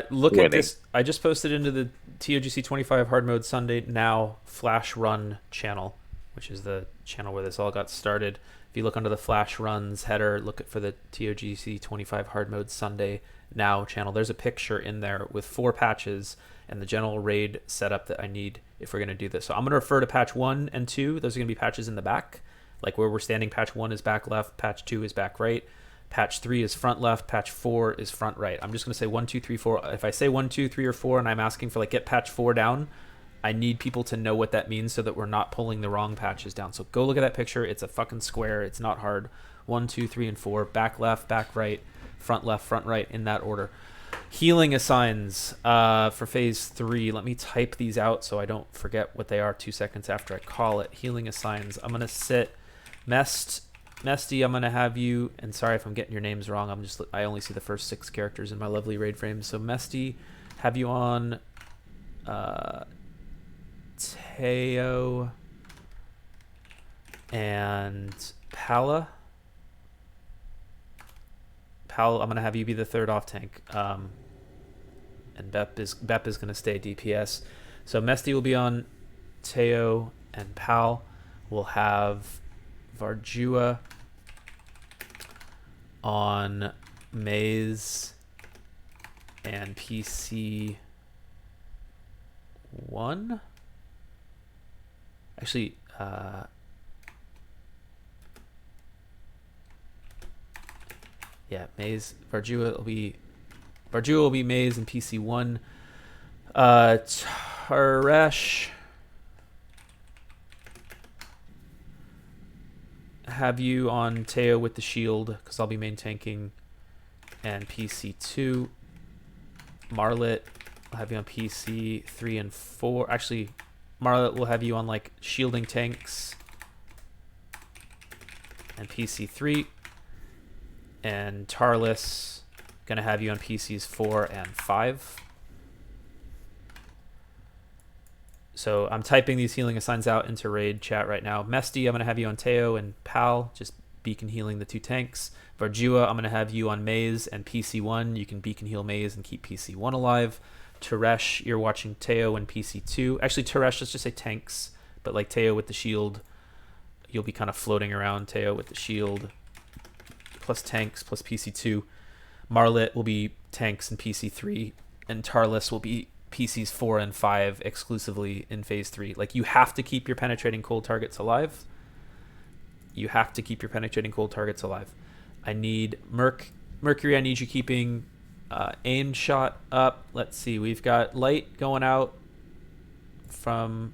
Look Winning. at this. I just posted into the ToGC25 Hard Mode Sunday Now Flash Run channel, which is the channel where this all got started. If you look under the Flash Runs header, look for the ToGC25 Hard Mode Sunday Now channel. There's a picture in there with 4 patches and the general raid setup that I need if we're going to do this. So I'm going to refer to patch 1 and 2. Those are going to be patches in the back. Like where we're standing, patch 1 is back left, patch 2 is back right, patch 3 is front left, patch 4 is front right. I'm just going to say 1, 2, 3, 4. If I say 1, 2, 3, or 4 and I'm asking for like get patch 4 down, I need people to know what that means so that we're not pulling the wrong patches down. So go look at that picture. It's a fucking square. It's not hard. 1, 2, 3, and 4. Back left, back right, front left, front right, in that order. Healing assigns for phase 3. Let me type these out so I don't forget what they are 2 seconds after I call it. Healing assigns. I'm going to sit Mesty, I'm going to have you, and sorry if I'm getting your names wrong. I only see the first 6 characters in my lovely raid frame. So Mesty, have you on Teo and Pala. Pal, I'm gonna have you be the 3rd off tank, and Bep is gonna stay DPS. So Mesty will be on Teo and Pal. We'll have Varjua on Maze and PC 1. Actually, yeah, Maze. Varjua will be Maze and PC 1. Taresh, have you on Teo with the shield because I'll be main tanking, and PC 2. Marlet, I'll have you on PC 3 and 4. Actually, Marlet will have you on like shielding tanks and PC 3. And Tarlis, gonna have you on PCs 4 and 5. So I'm typing these healing assigns out into raid chat right now. Mesty, I'm gonna have you on Teo and Pal, just beacon healing the 2 tanks. Varjua, I'm gonna have you on Maze and PC 1. You can beacon heal Maze and keep PC 1 alive. Teresh, you're watching Teo and PC 2. Actually, Teresh, let's just say tanks, but like Teo with the shield, you'll be kind of floating around Teo with the shield, plus tanks, plus PC 2. Marlet will be tanks and PC 3, and Tarlis will be PCs 4 and 5 exclusively in phase 3. Like, you have to keep your penetrating cold targets alive. You have to keep your penetrating cold targets alive. I need Mercury. I need you keeping aim shot up. Let's see. We've got light going out from.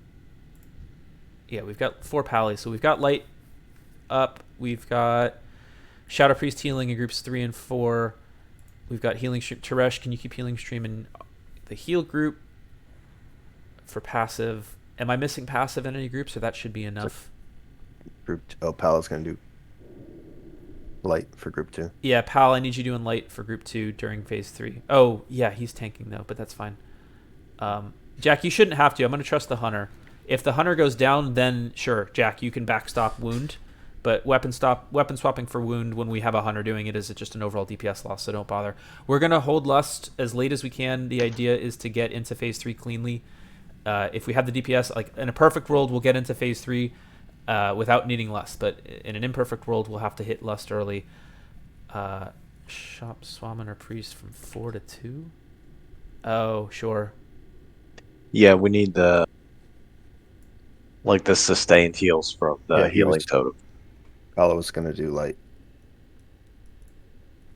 Yeah, we've got 4 pallies. So we've got light up. We've got Shadow Priest healing in groups 3 and 4. We've got healing stream. Teresh, can you keep healing stream in the heal group for passive? Am I missing passive in any groups, or that should be enough? Pal is gonna do light for group 2. Yeah, Pal, I need you doing light for group 2 during phase 3. Oh, yeah, he's tanking though, but that's fine. Jack, you shouldn't have to. I'm gonna trust the hunter. If the hunter goes down, then sure, Jack, you can backstop wound. But weapon swapping for wound when we have a hunter doing it is just an overall DPS loss, so don't bother. We're gonna hold lust as late as we can. The idea is to get into phase 3 cleanly. If we have the DPS, like in a perfect world, we'll get into phase 3 without needing lust. But in an imperfect world, we'll have to hit lust early. Shop Swamin or Priest from 4 to 2. Oh, sure. Yeah, we need the sustained heals from the healing totem. Pal was gonna do light.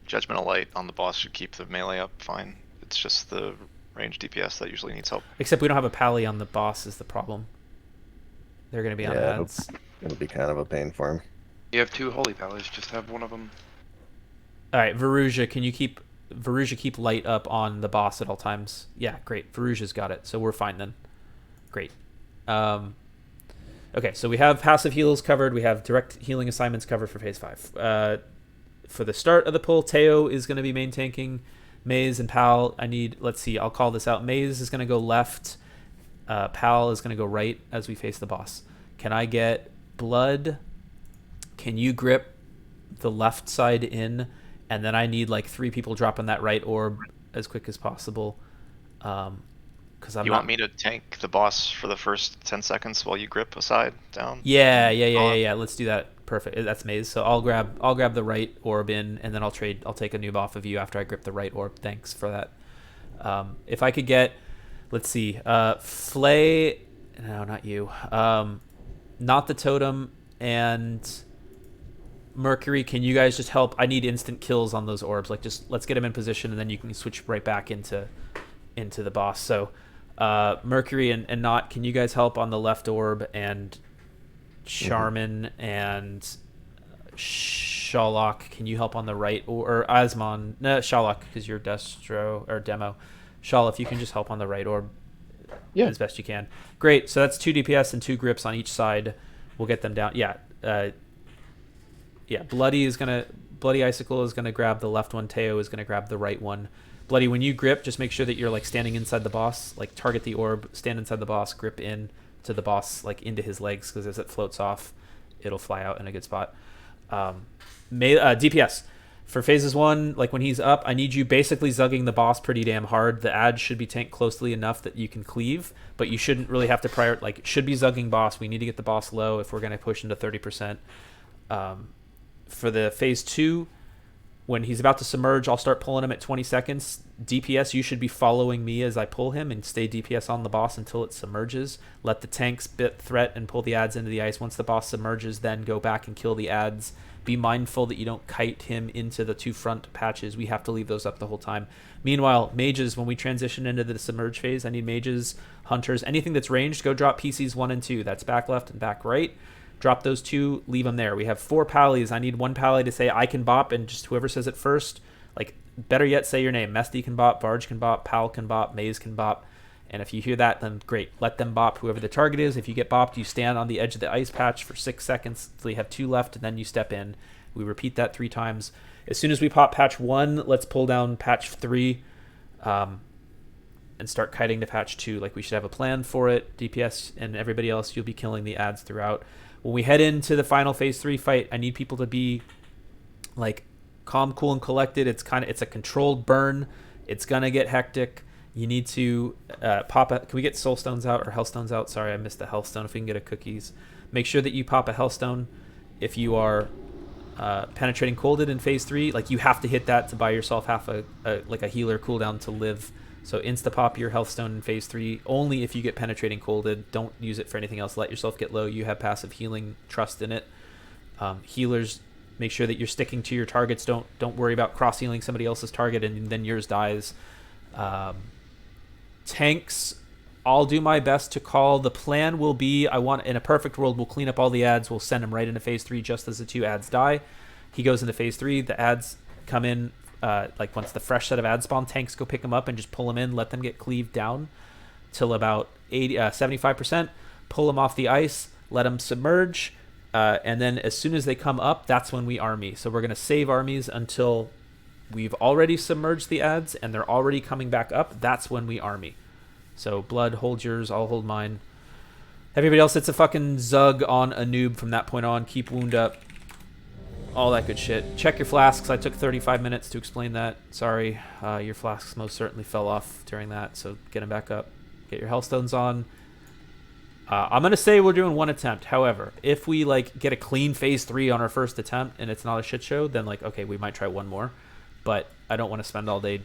Judgmental Light on the boss should keep the melee up fine. It's just the range DPS that usually needs help. Except we don't have a pally on the boss is the problem. They're going to be on ads. It'll be kind of a pain for him. You have 2 holy pallies, just have one of them. All right, Veruja, can you keep light up on the boss at all times? Yeah, great. Veruja's got it, so we're fine then. Great. Okay, so we have passive heals covered. We have direct healing assignments covered for phase 5. For the start of the pull, Teo is going to be main tanking. Maze and Pal, let's see, I'll call this out. Maze is going to go left. Pal is going to go right as we face the boss. Can I get blood? Can you grip the left side in? And then I need like 3 people dropping that right orb as quick as possible. You want me to tank the boss for the first 10 seconds while you grip aside down? Yeah. Let's do that. Perfect. That's Maze. So I'll grab the right orb in, and then I'll take a noob off of you after I grip the right orb. Thanks for that. If I could get, let's see, Flay. No, not you. Not the totem and Mercury. Can you guys just help? I need instant kills on those orbs. Like, just let's get them in position, and then you can switch right back into the boss. So Mercury and Not, can you guys help on the left orb? And Charmin and Shalok, can you help on the right? Or Asmon? No, Shalok, because you're Destro or Demo. Shal, if you can just help on the right orb as best you can. Great. So that's 2 DPS and 2 grips on each side. We'll get them down. Bloody Icicle is gonna grab the left one. Teo is gonna grab the right one. Bloody, when you grip, just make sure that you're like standing inside the boss. Like, target the orb, stand inside the boss, grip in to the boss, like into his legs, because as it floats off, it'll fly out in a good spot. DPS for phases 1, like when he's up, I need you basically zugging the boss pretty damn hard. The ads should be tanked closely enough that you can cleave, but you shouldn't really have to should be zugging boss. We need to get the boss low if we're going to push into 30%. For the phase 2, when he's about to submerge, I'll start pulling him at 20 seconds. DPS, you should be following me as I pull him, and stay DPS on the boss until it submerges. Let the tanks bit threat and pull the ads into the ice. Once the boss submerges, then go back and kill the ads. Be mindful that you don't kite him into the 2 front patches. We have to leave those up the whole time. Meanwhile, mages, when we transition into the submerge phase, I need mages, hunters, anything that's ranged, go drop PCs 1 and 2. That's back left and back right. Drop those 2, leave them there. We have 4 pallies. I need 1 pally to say I can bop, and just whoever says it first, like, better yet, say your name. Mesty can bop, Barge can bop, Pal can bop, Maze can bop. And if you hear that, then great. Let them bop whoever the target is. If you get bopped, you stand on the edge of the ice patch for 6 seconds until you have 2 left, and then you step in. We repeat that 3 times. As soon as we pop patch 1, let's pull down patch 3 and start kiting to patch 2. Like, we should have a plan for it. DPS and everybody else, you'll be killing the ads throughout. When we head into the final phase 3 fight, I need people to be like calm, cool, and collected. It's a controlled burn. It's gonna get hectic. You need to pop can we get soul stones out or hellstones out? Sorry, I missed the hellstone. If we can get a cookies, make sure that you pop a hellstone if you are penetrating colded in phase 3. Like, you have to hit that to buy yourself half a healer cooldown to live. So insta pop your healthstone in phase 3 only if you get penetrating colded. Don't use it for anything else. Let yourself get low. You have passive healing. Trust in it. Healers, make sure that you're sticking to your targets. Don't worry about cross-healing somebody else's target and then yours dies. Tanks, I'll do my best to call. The plan will be, in a perfect world, we'll clean up all the ads. We'll send him right into phase 3 just as the 2 ads die. He goes into phase 3. The ads come in, like once the fresh set of ads spawn, tanks go pick them up and just pull them in, let them get cleaved down till about 75%. Pull them off the ice, let them submerge, and then as soon as they come up, that's when we army. So we're going to save armies until we've already submerged the ads and they're already coming back up. That's when we army. So Blood, hold yours, I'll hold mine. Everybody else hits a fucking Zug on a noob from that point on. Keep wound up. All that good shit. Check your flasks. I took 35 minutes to explain that. Sorry. Your flasks most certainly fell off during that, so get them back up. Get your Hellstones on. I'm going to say we're doing 1 attempt. However, if we like get a clean phase 3 on our first attempt and it's not a shit show, then like, okay, we might try 1 more. But I don't want to spend all day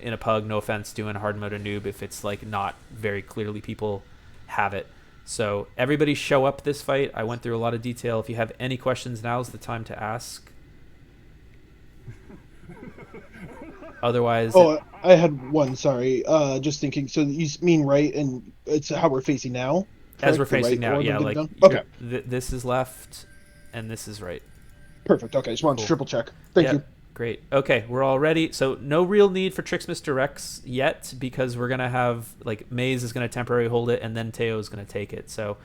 in a pug, no offense, doing hard mode a noob if it's like not very clearly people have it. So everybody show up this fight. I went through a lot of detail. If you have any questions, now's the time to ask. Otherwise... Oh, I had one, sorry. Just thinking, so you mean right, and it's how we're facing now? As we're facing now, yeah. Like, okay. This is left, and this is right. Perfect, okay. Just wanted to triple check. Thank you. Great. Okay, we're all ready. So no real need for Trix Misdirects yet because we're going to have, like, Maze is going to temporarily hold it and then Teo is going to take it. So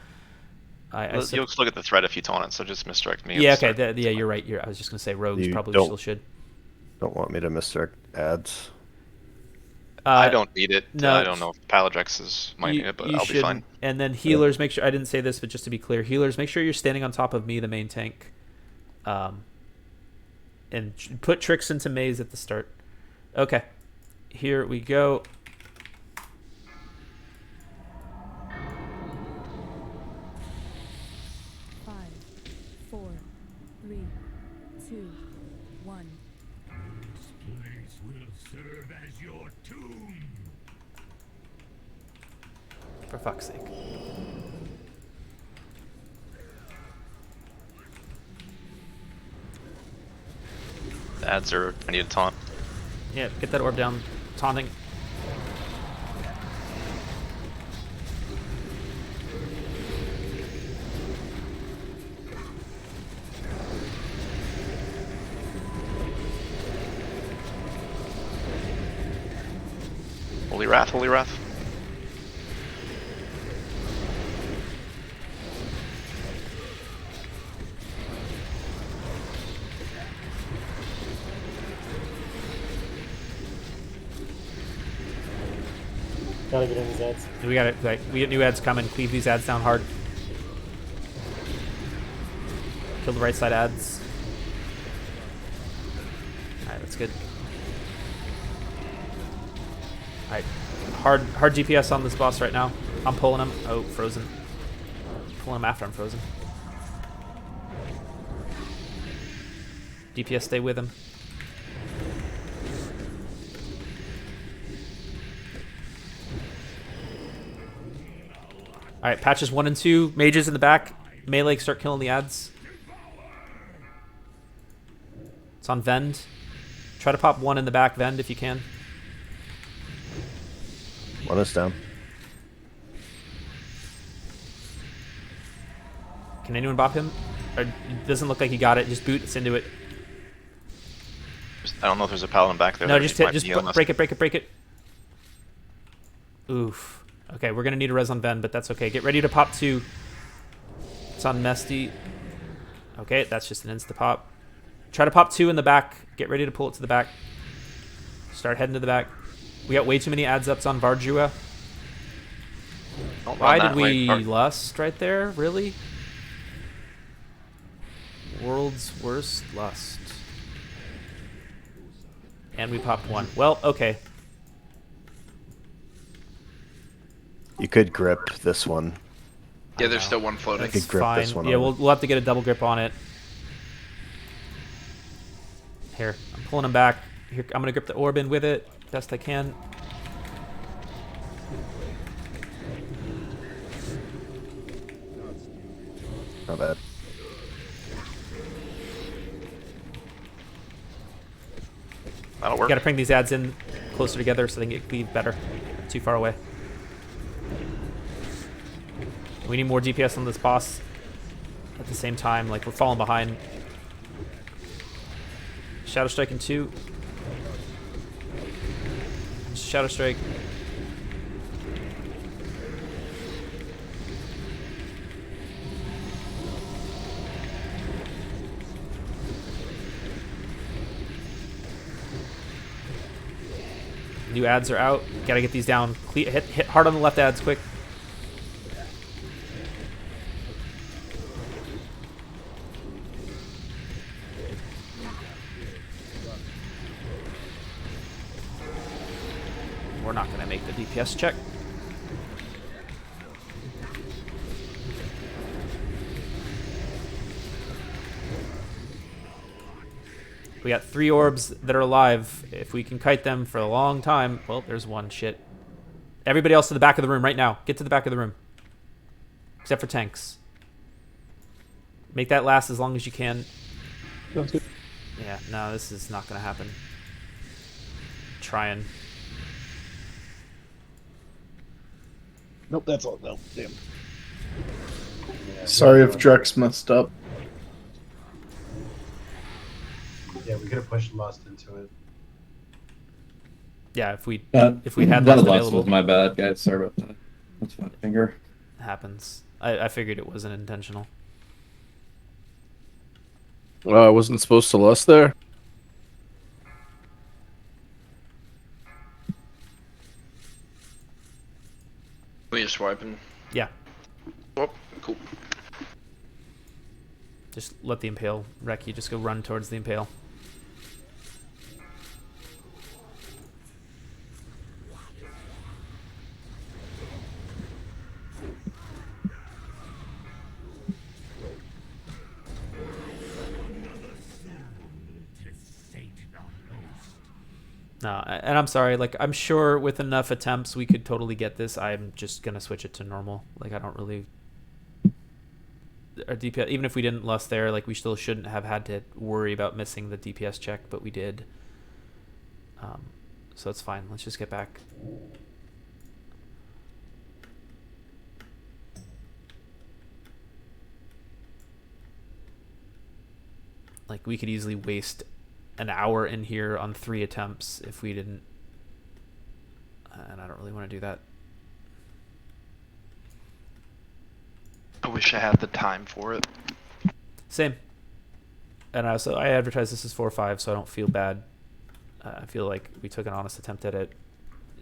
you'll just look at the threat if you taunt it, so just misdirect me. Yeah, okay. Yeah, you're right. I was just going to say Rogues probably still should. Don't want me to misdirect ads. I don't need it. No, I don't know if Paladrex is minding it, but I'll be fine. And then healers, make sure, I didn't say this, but just to be clear, healers, make sure you're standing on top of me, the main tank. And put Trix into Maze at the start. Okay, here we go. Five, 4, 3, 2, 1. This place will serve as your tomb. For fuck's sake. The ads are... I need a taunt. Yeah, get that orb down. Taunting. Holy Wrath, Holy Wrath. Gotta get in these ads. We got it. Like, we get new ads coming. Cleave these ads down hard. Kill the right side ads. Alright, that's good. Alright. Hard DPS on this boss right now. I'm pulling him. Oh, frozen. Pulling him after I'm frozen. DPS stay with him. Alright, patches 1 and 2. Mages in the back. Melee, start killing the ads. It's on Vend. Try to pop 1 in the back, Vend, if you can. 1 is down. Can anyone bop him? Or it doesn't look like he got it. Just boot us into it. I don't know if there's a paladin back there. No, just break it. Oof. Okay, we're gonna need a res on Ven, but that's okay. Get ready to pop 2. It's on Mesty. Okay, that's just an insta pop. Try to pop 2 in the back. Get ready to pull it to the back. Start heading to the back. We got way too many ads ups on Varjua. Why did we lust right there? Really? World's worst lust. And we popped 1. Well, okay. You could grip this one. Yeah, there's still one floating. I could grip fine. this one. Yeah, we'll have to get a double grip on it. Here, I'm pulling him back. Here, I'm gonna grip the orb in with it best I can. Not bad. That'll work. Got to bring these ads in closer together so they can get cleaved better. Too far away. We need more DPS on this boss. At the same time, like we're falling behind. Shadow Strike in 2. Shadow Strike. New ads are out. Gotta get these down. Hit hard on the left ads, quick. We're not gonna make the DPS check. We got 3 orbs that are alive. If we can kite them for a long time... Well, there's one. Shit. Everybody else to the back of the room right now. Get to the back of the room. Except for tanks. Make that last as long as you can. Sounds good. Yeah, no, this is not going to happen. Trying. Nope, that's all. No, damn. Sorry if Drex messed up. Yeah, we could have pushed Lust into it. Yeah, if we had that Lust loss available. was my bad, guys. Sorry about that. That's my finger. Happens. I figured it wasn't intentional. I wasn't supposed to lust there. We just wiping. Yeah. Oh, cool. Just let the Impale wreck you. Just go run towards the Impale. No, and I'm sorry, like, I'm sure with enough attempts we could totally get this. I'm just gonna switch it to normal. Like, I don't really... Our DPS, even if we didn't lust there, like, we still shouldn't have had to worry about missing the DPS check, but we did. So it's fine. Let's just get back. Like, we could easily waste an hour in here on 3 attempts if we didn't, and I don't really want to do that. I wish I had the time for it. Same. And also, I advertise this as 4-5, so I don't feel bad. I feel like we took an honest attempt at it.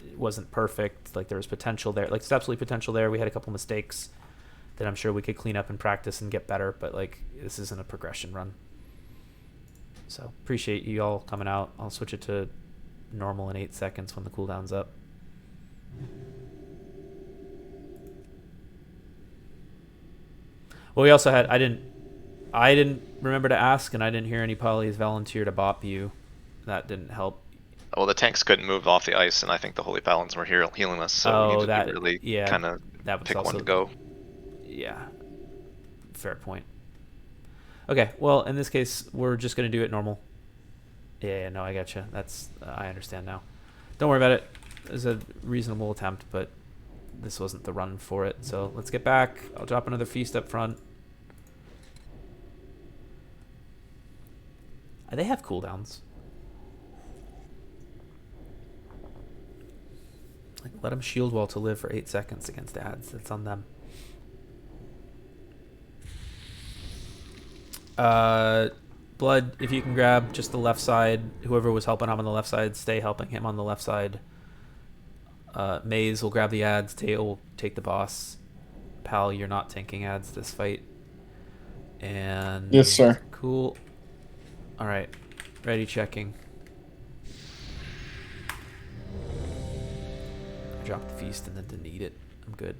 It wasn't perfect. Like, there was potential there. Like, there's absolutely potential there. We had a couple mistakes that I'm sure we could clean up in practice and get better, but, like, this isn't a progression run. So, appreciate you all coming out. I'll switch it to normal in 8 seconds when the cooldown's up. Well, we also had... I didn't remember to ask, and I didn't hear any polys volunteer to bop you. That didn't help. Well, the tanks couldn't move off the ice, and I think the Holy Paladins were healing us, so we needed to really kind of pick one to go. Yeah. Fair point. Okay, well, in this case, we're just going to do it normal. Yeah, no, I gotcha. I understand now. Don't worry about it. It was a reasonable attempt, but this wasn't the run for it. So let's get back. I'll drop another feast up front. They have cooldowns. Like, let them shield wall to live for 8 seconds against ads. That's on them. Blood, if you can grab just the left side. Whoever was helping him on the left side, stay helping him on the left side. Maze will grab the ads. Tail will take the boss. Pal, you're not tanking ads this fight. And yes, sir. Cool. All right, ready, checking. Drop the feast and then delete it. I'm good.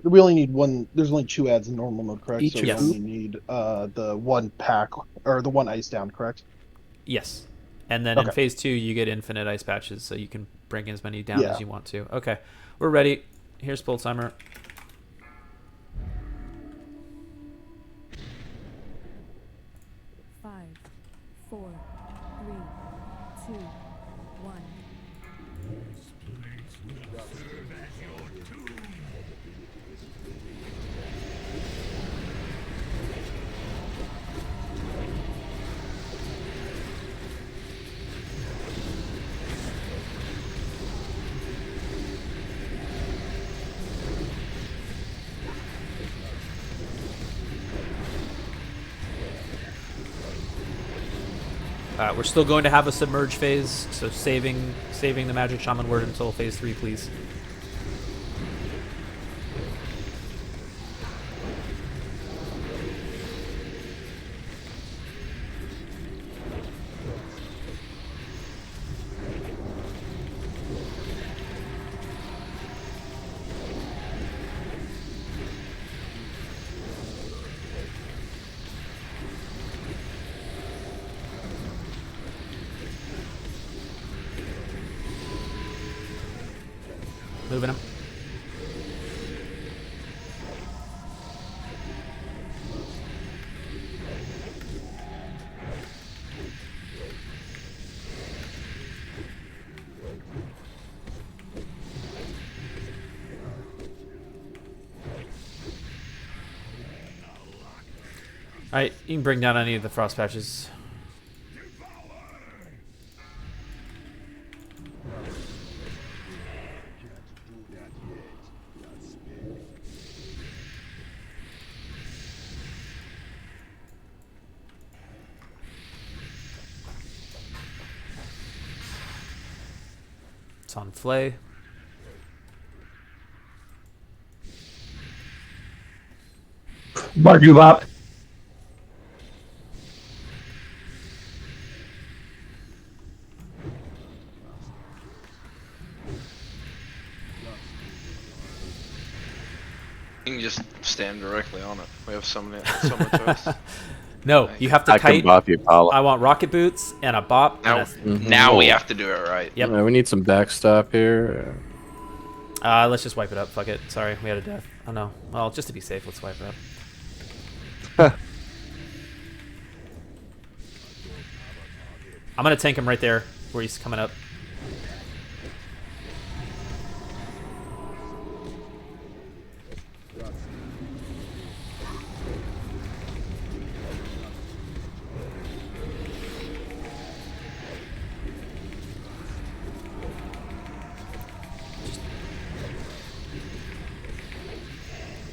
We only need one. There's only 2 ads in normal mode, correct? Each so we only need the 1 pack or the 1 ice down, correct? Yes. And then in phase 2, you get infinite ice patches, so you can bring as many down as you want to. Okay, we're ready. Here's Pultimer. Five, 4, 3, 2, We're still going to have a submerge phase, so saving the magic shaman word until phase 3, please. Moving him. Alright, you can bring down any of the frost patches. It's on Flay. Barju Bop. You can just stand directly on it. We have so many choice. No, you have to I kite. can bop you, Paula. I want rocket boots and a bop. Now, And now we have to do it right. Yep. Yeah, we need some backstop here. Let's just wipe it up. Fuck it. Sorry, we had a death. Oh no. Well, just to be safe, let's wipe it up. I'm gonna tank him right there where he's coming up.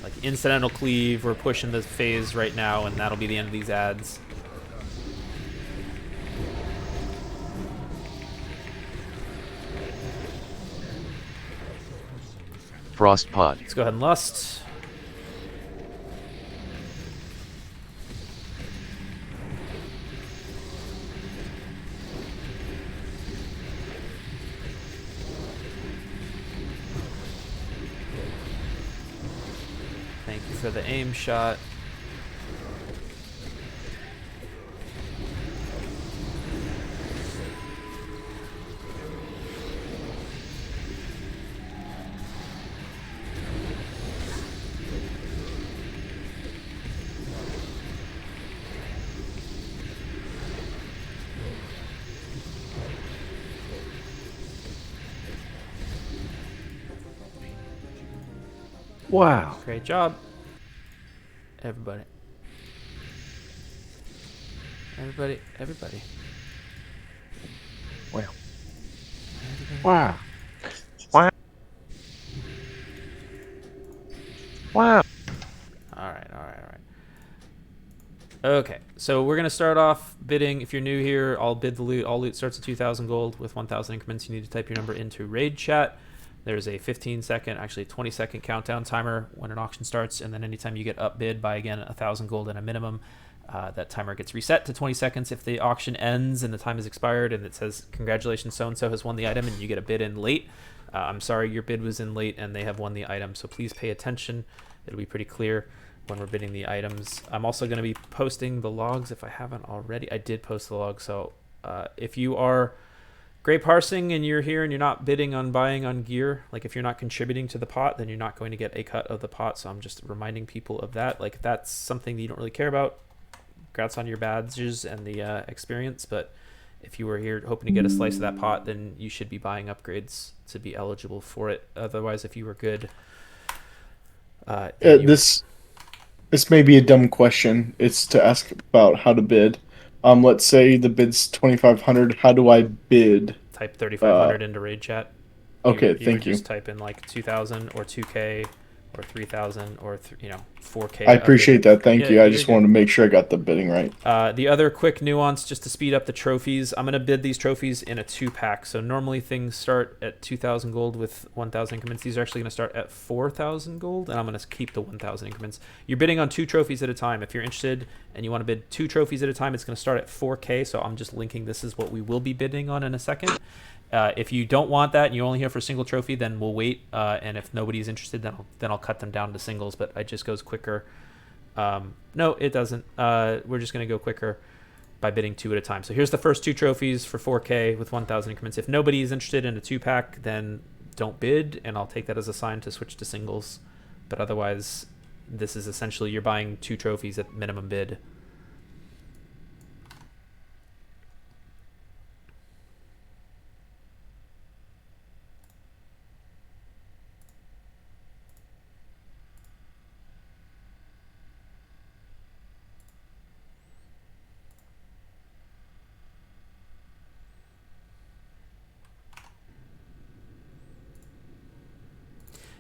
Like incidental cleave, we're pushing the phase right now, and that'll be the end of these ads. Frost Pod. Let's go ahead and lust. Thank you for the aim shot. Wow. Great job, everybody. Everybody. Wow. Wow. Wow. Wow. All right. Okay, so we're gonna start off bidding. If you're new here, I'll bid the loot. All loot starts at 2,000 gold with 1,000 increments. You need to type your number into raid chat. There's a 15-second, actually 20-second countdown timer when an auction starts, and then anytime you get upbid by, again, 1,000 gold and a minimum, that timer gets reset to 20 seconds. If the auction ends and the time has expired and it says, congratulations, so-and-so has won the item, and you get a bid in late, I'm sorry, your bid was in late and they have won the item, so please pay attention. It'll be pretty clear when we're bidding the items. I'm also going to be posting the logs if I haven't already. I did post the logs, so if you are Grey Parsing and you're here and you're not bidding on buying on gear, like if you're not contributing to the pot, then you're not going to get a cut of the pot. So I'm just reminding people of that. Like if that's something that you don't really care about, congrats on your badges and the experience. But if you were here hoping to get a slice of that pot, then you should be buying upgrades to be eligible for it. Otherwise, if you were good, this may be a dumb question. It's to ask about how to bid. Let's say the bid's 2,500. How do I bid? Type 3,500 into raid chat. Okay, you thank would you. Just type in like 2,000 or 2K or 3,000 or 4K. I appreciate that. Thank you. I just good. wanted to make sure I got the bidding right. The other quick nuance, just to speed up the trophies, I'm going to bid these trophies in a 2-pack. So normally things start at 2,000 gold with 1,000 increments. These are actually going to start at 4,000 gold, and I'm going to keep the 1,000 increments. You're bidding on 2 trophies at a time. If you're interested and you want to bid 2 trophies at a time, it's going to start at 4K. So I'm just linking this is what we will be bidding on in a second. If you don't want that and you're only here for a single trophy, then we'll wait. And if nobody's interested, then I'll cut them down to singles. But it just goes quicker. No, it doesn't. We're just going to go quicker by bidding 2 at a time. So here's the first 2 trophies for 4K with 1,000 increments. If nobody is interested in a 2-pack, then don't bid, and I'll take that as a sign to switch to singles. But otherwise, this is essentially you're buying 2 trophies at minimum bid.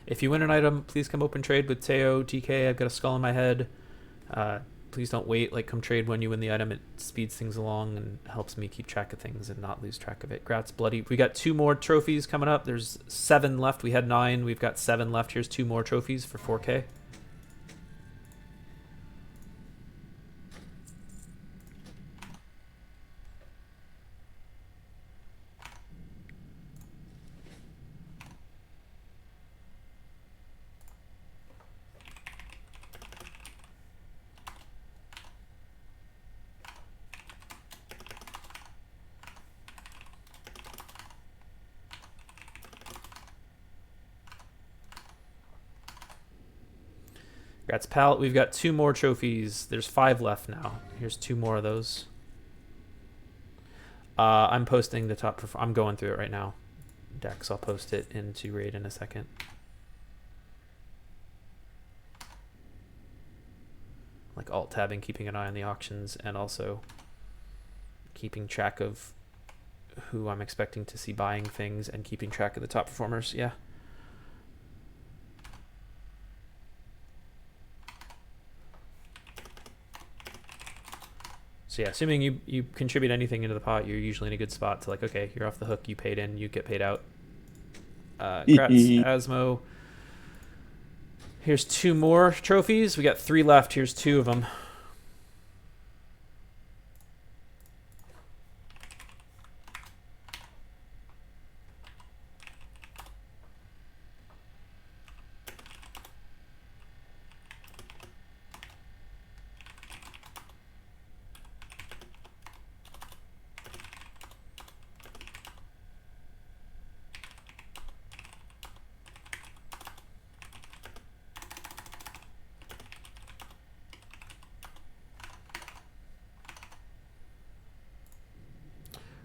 If you win an item, please come open trade with Teo TK. I've got a skull in my head. Please don't wait. Come trade when you win the item. It speeds things along and helps me keep track of things and not lose track of it. Grats, bloody. We got 2 more trophies coming up. There's 7 left. We had 9. We've got 7 left. Here's 2 more trophies for 4K. Congrats, pal. We've got 2 more trophies. There's 5 left now. Here's 2 more of those. I'm posting the top. I'm going through it right now. Dex. I'll post it into Raid in a second. Alt tabbing, keeping an eye on the auctions, and also keeping track of who I'm expecting to see buying things and keeping track of the top performers. Yeah. So yeah, assuming you contribute anything into the pot, you're usually in a good spot to okay, you're off the hook, you paid in, you get paid out. Congrats, Asmo. Here's 2 more trophies. We got 3 left. Here's 2 of them.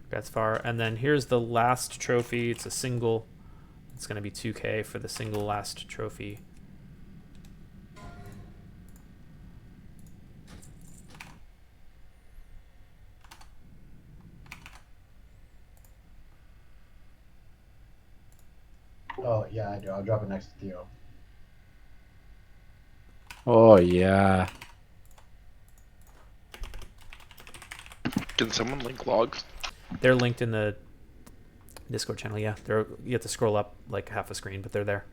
That's far. And then here's the last trophy. It's a single. It's going to be 2K for the single last trophy. Oh, yeah, I do. I'll drop it next to Theo. Oh, yeah. Can someone link logs? They're linked in the Discord channel. Yeah, you have to scroll up half a screen, but they're there.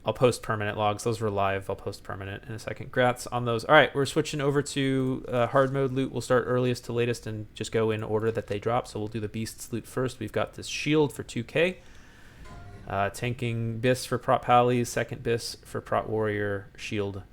I'll post permanent logs. Those were live. I'll post permanent in a second. Grats on those. All right, we're switching over to hard mode loot. We'll start earliest to latest and just go in order that they drop. So we'll do the beasts loot first. We've got this shield for 2K. Tanking Bis for Prot Pallies. Second Bis for Prot Warrior shield.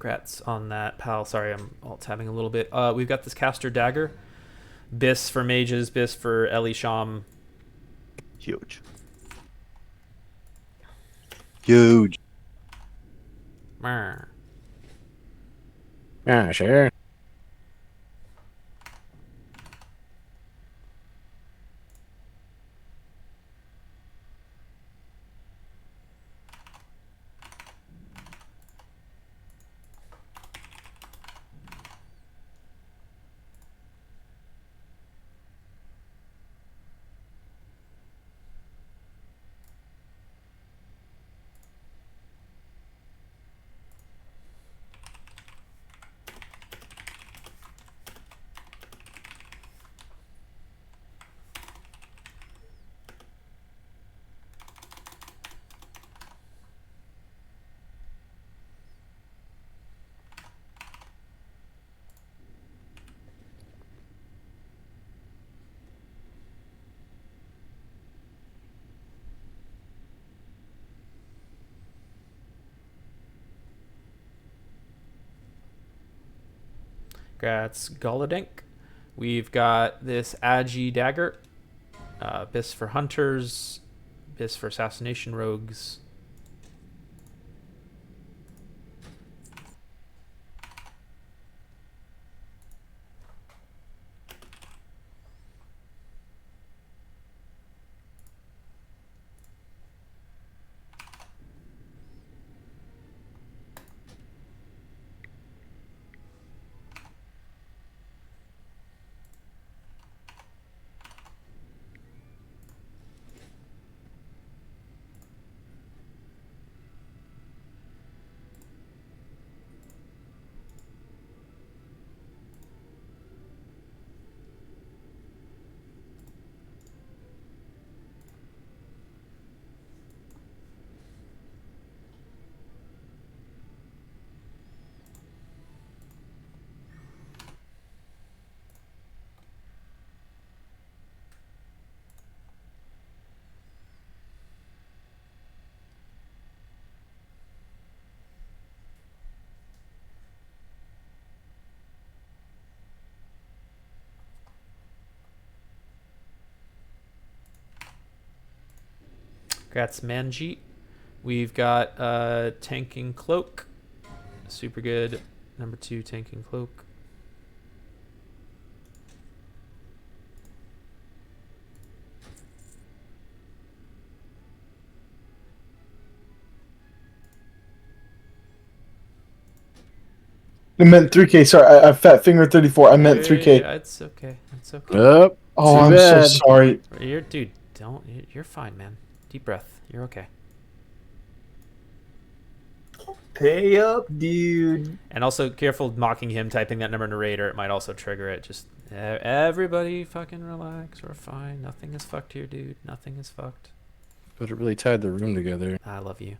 Congrats on that, pal. Sorry, I'm alt tabbing a little bit. We've got this caster dagger. Bis for mages, Bis for Elisham. Huge. Huge. Yeah, sure. That's Golodink. We've got this Agi Dagger. Bis for Hunters. Bis for Assassination Rogues. That's Manjeet. We've got Tanking Cloak. Super good. Number 2, Tanking Cloak. I meant 3K. Sorry, I fat finger 34. I meant 3K. Yeah, it's okay. It's okay. Yep. Oh, I'm so sorry. Dude, don't. You're fine, man. Deep breath. You're okay. Pay up, dude. And also, careful mocking him typing that number in a raid, or it might also trigger it. Just everybody fucking relax. We're fine. Nothing is fucked here, dude. Nothing is fucked. But it really tied the room together. I love you.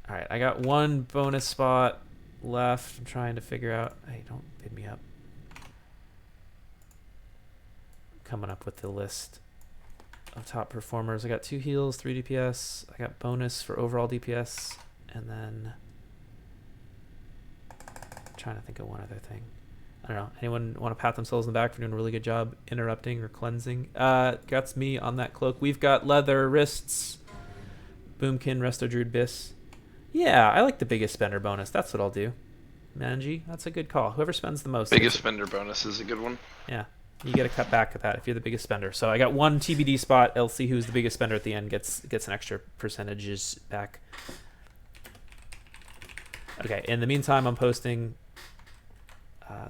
Alright, I got one bonus spot left. I'm trying to figure out... Hey, don't bid me up. Coming up with the list of top performers. I got 2 heals, 3 DPS. I got bonus for overall DPS. And then... I'm trying to think of one other thing. I don't know. Anyone want to pat themselves in the back for doing a really good job interrupting or cleansing? That's me on that cloak. We've got leather wrists. Boomkin, Resto Druid, Bis. Yeah, I like the biggest spender bonus. That's what I'll do. Manji, that's a good call. Whoever spends the most. Biggest spender bonus is a good one. Yeah, you get to cut back at that if you're the biggest spender. So I got one TBD spot. I'll see who's the biggest spender at the end gets an extra percentages back. Okay, in the meantime, I'm posting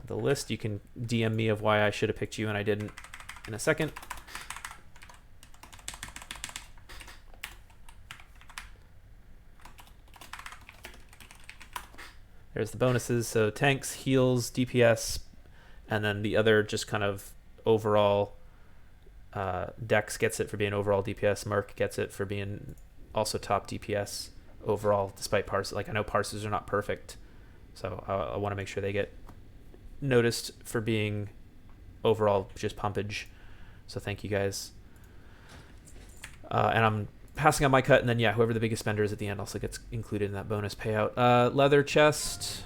the list. You can DM me of why I should have picked you and I didn't in a second. There's the bonuses. So tanks, heals, DPS, and then the other just kind of overall. Dex gets it for being overall DPS. Merc gets it for being also top DPS overall, despite parses. Like, I know parses are not perfect, so I want to make sure they get noticed for being overall just pumpage. So thank you guys. And I'm passing on my cut, and then yeah, whoever the biggest spender is at the end also gets included in that bonus payout. Leather chest.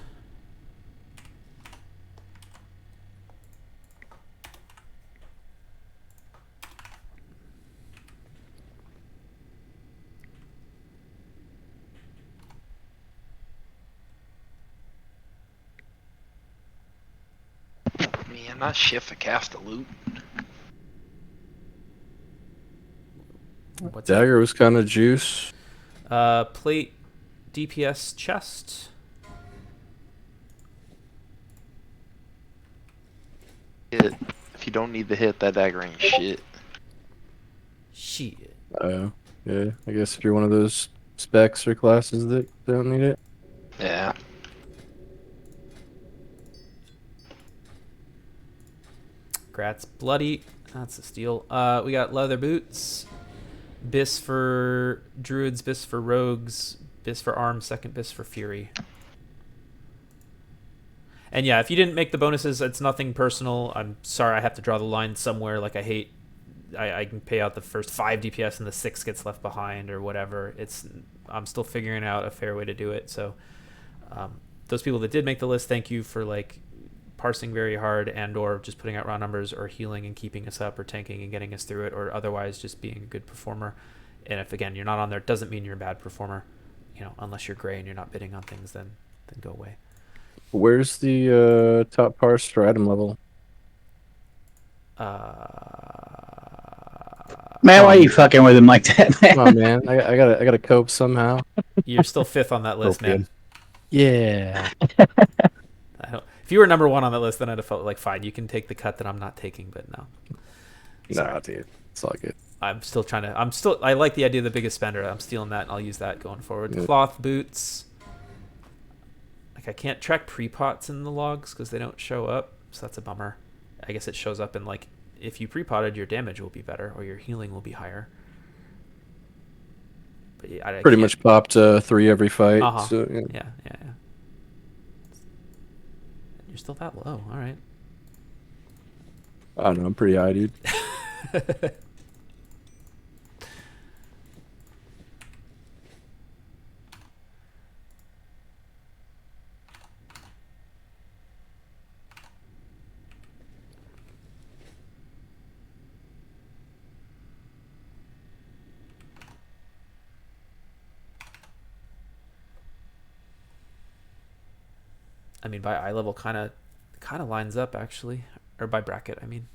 Man, not shift a cast a loot. What's that? Dagger was kind of juice. Plate, DPS, chest. Hit. If you don't need the hit, that dagger ain't shit. Shit. Yeah. I guess if you're one of those specs or classes that don't need it. Yeah. Grats bloody. That's a steal. We got leather boots. Bis for druids, bis for rogues, bis for arms, second bis for fury. And yeah, if you didn't make the bonuses, it's nothing personal. I'm sorry, I have to draw the line somewhere. Like I can pay out the first 5 DPS and the 6 gets left behind or whatever. I'm still figuring out a fair way to do it. So those people that did make the list, thank you for like parsing very hard and or just putting out raw numbers or healing and keeping us up or tanking and getting us through it or otherwise just being a good performer. And if again you're not on there, it doesn't mean you're a bad performer. Unless you're gray and you're not bidding on things, then go away. Where's the top parse for item level? Man, why are you fucking with him like that, man? Come on, man. I gotta cope somehow. You're still 5th on that list, man. Yeah. If you were number 1 on that list, then I'd have felt like, fine, you can take the cut that I'm not taking, but no. Nah, dude. It's all good. I like the idea of the biggest spender. I'm stealing that, and I'll use that going forward. Yeah. Cloth boots. Like, I can't track pre-pots in the logs because they don't show up, so that's a bummer. I guess it shows up in, like, if you pre-potted, your damage will be better, or your healing will be higher. But I Pretty much popped 3 every fight. Uh-huh. So, Yeah. You're still that low. All right. I don't know. I'm pretty high, dude. I mean, by eye level, kind of lines up actually, or by bracket. I mean,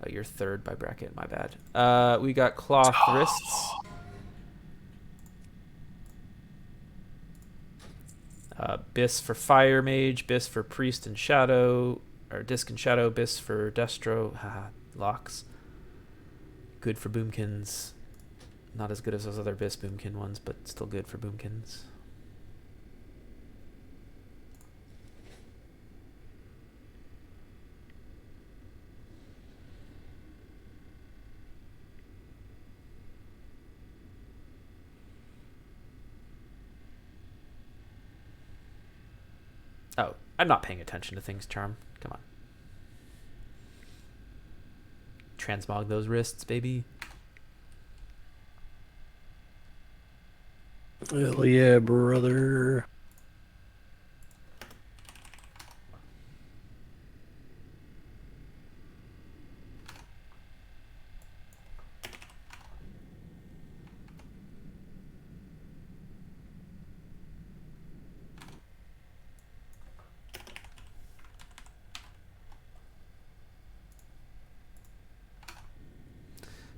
oh, you're 3rd by bracket. My bad. We got cloth wrists. Bis for fire mage, bis for priest and shadow, or disc and shadow, bis for destro. Haha, locks. Good for boomkins. Not as good as those other bis boomkin ones, but still good for boomkins. Oh, I'm not paying attention to things, Charm. Come on. Transmog those wrists, baby. Hell yeah, brother.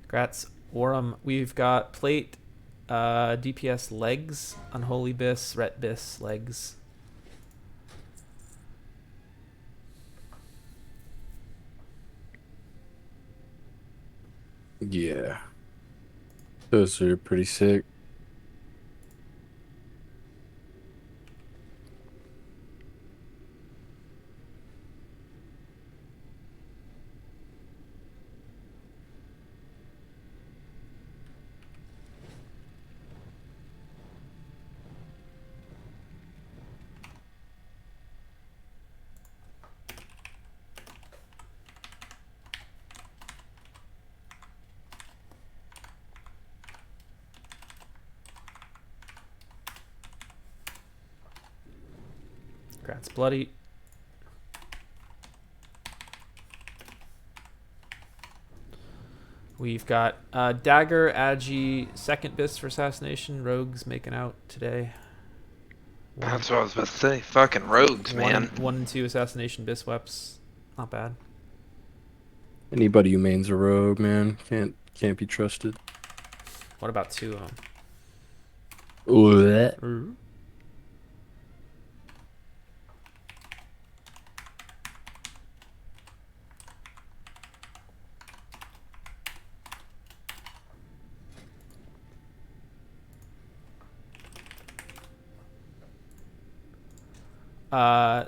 Grats. Warham, we've got plate, DPS legs, unholy bis, ret bis, legs. Yeah. Those are pretty sick. Grats bloody. We've got Dagger, Agi, second bis for assassination. Rogues making out today. That's what I was about to say. Fucking rogues, man. 1 and 2 assassination bisweps. Not bad. Anybody who mains a rogue, man, can't be trusted. What about 2 of them? Ooh.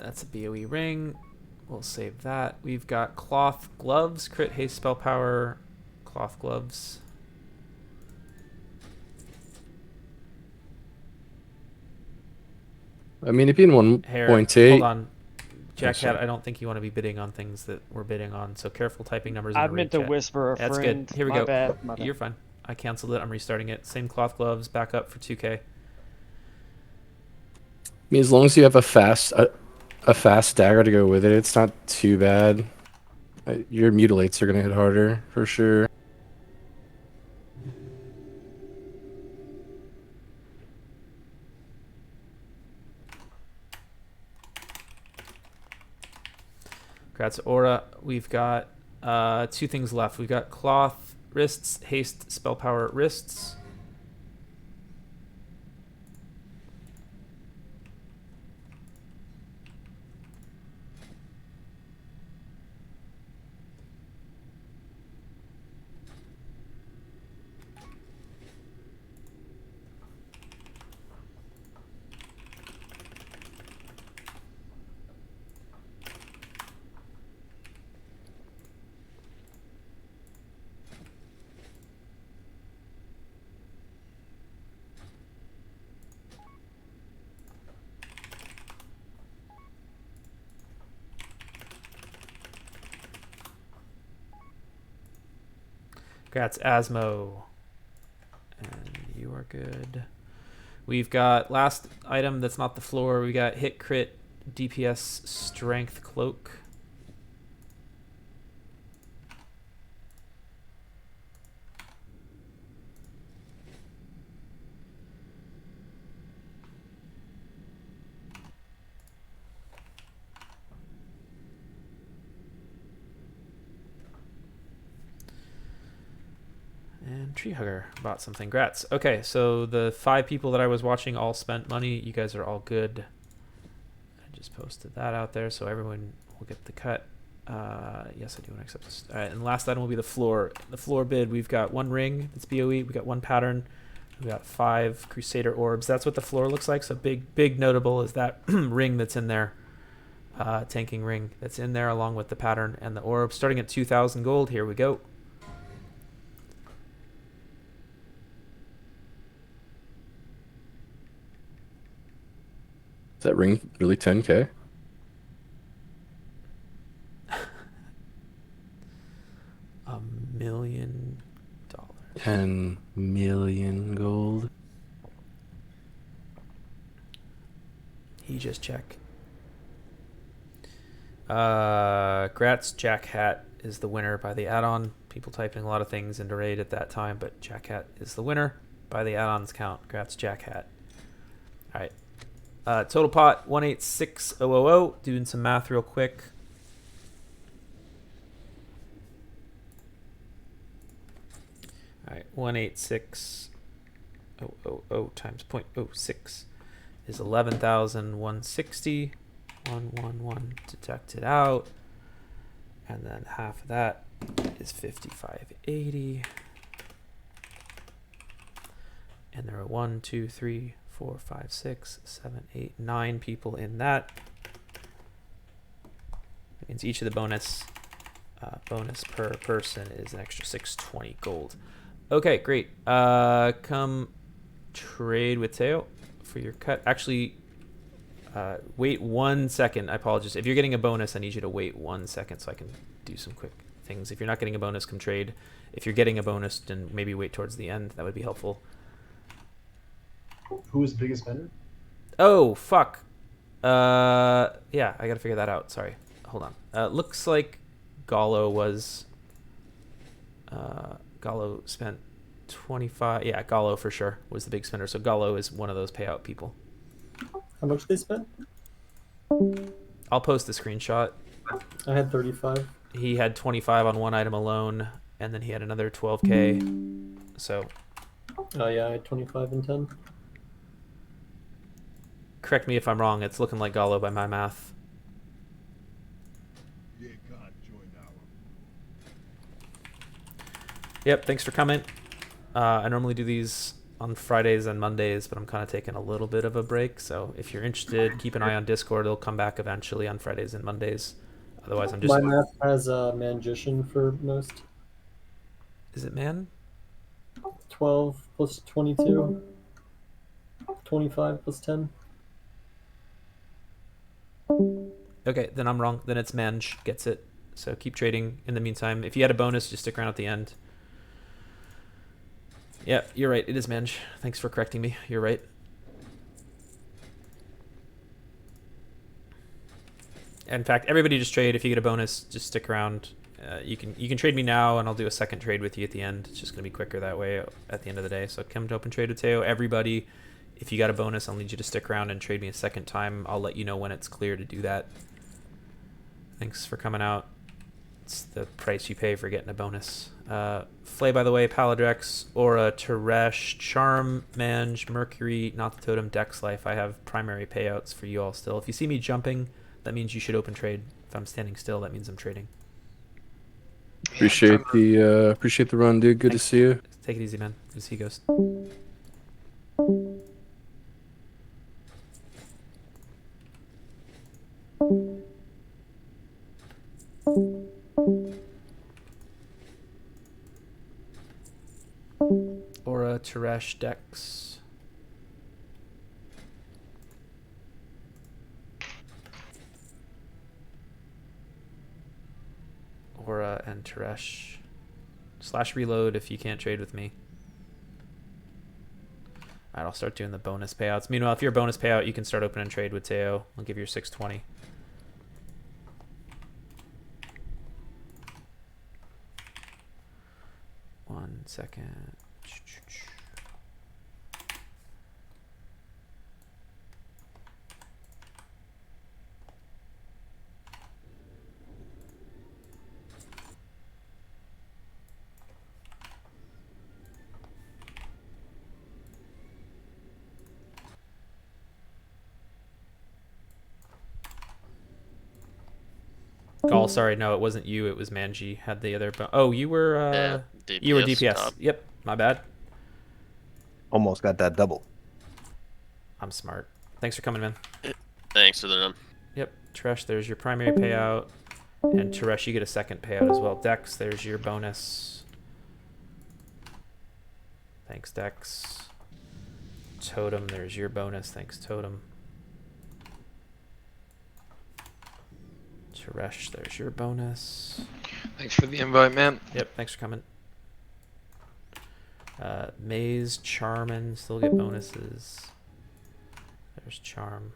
That's a BOE ring. We'll save that. We've got cloth gloves, crit haste spell power, cloth gloves. I mean, if you in 1.8. Hold on. Jack Hat, I don't think you want to be bidding on things that we're bidding on, so careful typing numbers in I the meant raid to chat. whisper a That's friend. good. Here we My go. bad. You're fine. I canceled it. I'm restarting it. Same cloth gloves, back up for 2K. I mean, as long as you have a fast dagger to go with it, it's not too bad. Your mutilates are gonna hit harder for sure. Congrats, Aura. We've got 2 things left. We've got cloth wrists, haste spell power wrists. Congrats, Asmo. And you are good. We've got last item that's not the floor. We got hit crit DPS strength cloak. And Tree Hugger bought something. Grats. Okay, so the 5 people that I was watching all spent money. You guys are all good. I just posted that out there so everyone will get the cut. Yes, I do want to accept this. All right, and the last item will be the floor. The floor bid, we've got 1 ring. That's BOE. We got 1 pattern. We got 5 Crusader orbs. That's what the floor looks like. So big notable is that ring that's in there. Tanking ring that's in there along with the pattern and the orb. Starting at 2,000 gold. Here we go. Is that ring really 10K? $1 million. 10 million gold. He just check. Grats, Jack Hat is the winner by the add-on. People typing a lot of things into raid at that time, but Jack Hat is the winner by the add-ons count. Grats, Jack Hat. All right. Total pot 186000. Doing some math real quick. All right, 186000 times 0.06 is 11,160. 111 deducted out, and then half of that is 5580. And there are 1, 2, 3, 4, 5, 6, 7, 8, 9 people in that. That means each of the bonus per person is an extra 620 gold. Okay, great. Come trade with Teo for your cut. Actually, wait 1 second. I apologize. If you're getting a bonus, I need you to wait 1 second so I can do some quick things. If you're not getting a bonus, come trade. If you're getting a bonus, then maybe wait towards the end. That would be helpful. Who is the biggest spender? Oh, fuck. Yeah, I gotta figure that out. Sorry. Hold on. Looks like Gallo was Gallo spent 25. Yeah, Gallo for sure was the big spender. So Gallo is one of those payout people. How much they spent? I'll post the screenshot. I had 35. He had 25 on one item alone, and then he had another 12k. So. Oh yeah, I had 25 and 10. Correct me if I'm wrong. It's looking like Gallo by my math. Yep, thanks for coming. I normally do these on Fridays and Mondays, but I'm kind of taking a little bit of a break. So if you're interested, keep an eye on Discord. It'll come back eventually on Fridays and Mondays. Otherwise, I'm just... My math has Magician for most. Is it man? 12 plus 22. 25 plus 10. Okay, then I'm wrong. Then it's Manj gets it. So keep trading in the meantime. If you had a bonus, just stick around at the end. Yeah, you're right. It is Manj. Thanks for correcting me. You're right. In fact, everybody just trade. If you get a bonus, just stick around. You can trade me now, and I'll do a second trade with you at the end. It's just going to be quicker that way at the end of the day. So come to open trade with Teo. Everybody, if you got a bonus, I'll need you to stick around and trade me a second time. I'll let you know when it's clear to do that. Thanks for coming out. It's the price you pay for getting a bonus. Flay, by the way, Paladrex, Aura, Teresh, Charm, Manj, Mercury, Not the Totem, Dex Life. I have primary payouts for you all still. If you see me jumping, that means you should open trade. If I'm standing still, that means I'm trading. Appreciate the run, dude. Good Thanks. to see you. Take it easy, man. Good to see you, Ghost. Aura, Teresh, Dex. Aura and Teresh. / reload if you can't trade with me. Alright, I'll start doing the bonus payouts. Meanwhile, if you're a bonus payout, you can start opening trade with Teo. I'll give you your 620. One second. Oh, sorry, no, it wasn't you. It was Manji. Had the other. Oh, you were. You were DPS. top. Yep, my bad. Almost got that double. I'm smart. Thanks for coming, man. Thanks for the run. Yep, Teresh, there's your primary payout, and Teresh, you get a second payout as well. Dex, there's your bonus. Thanks, Dex. Totem, there's your bonus. Thanks, Totem. Teresh, there's your bonus. Thanks for the invite, man. Yep, thanks for coming. Maze, Charmin, still get bonuses. There's Charm.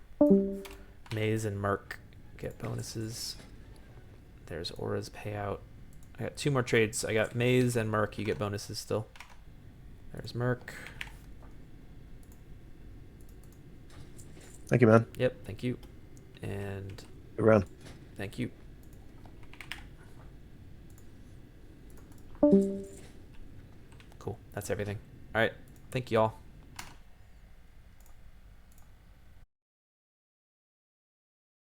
Maze and Merc get bonuses. There's Aura's payout. I got 2 more trades. I got Maze and Merc. You get bonuses still. There's Merc. Thank you, man. Yep, thank you. And Good run. thank you. Cool. That's everything. All right. Thank you all.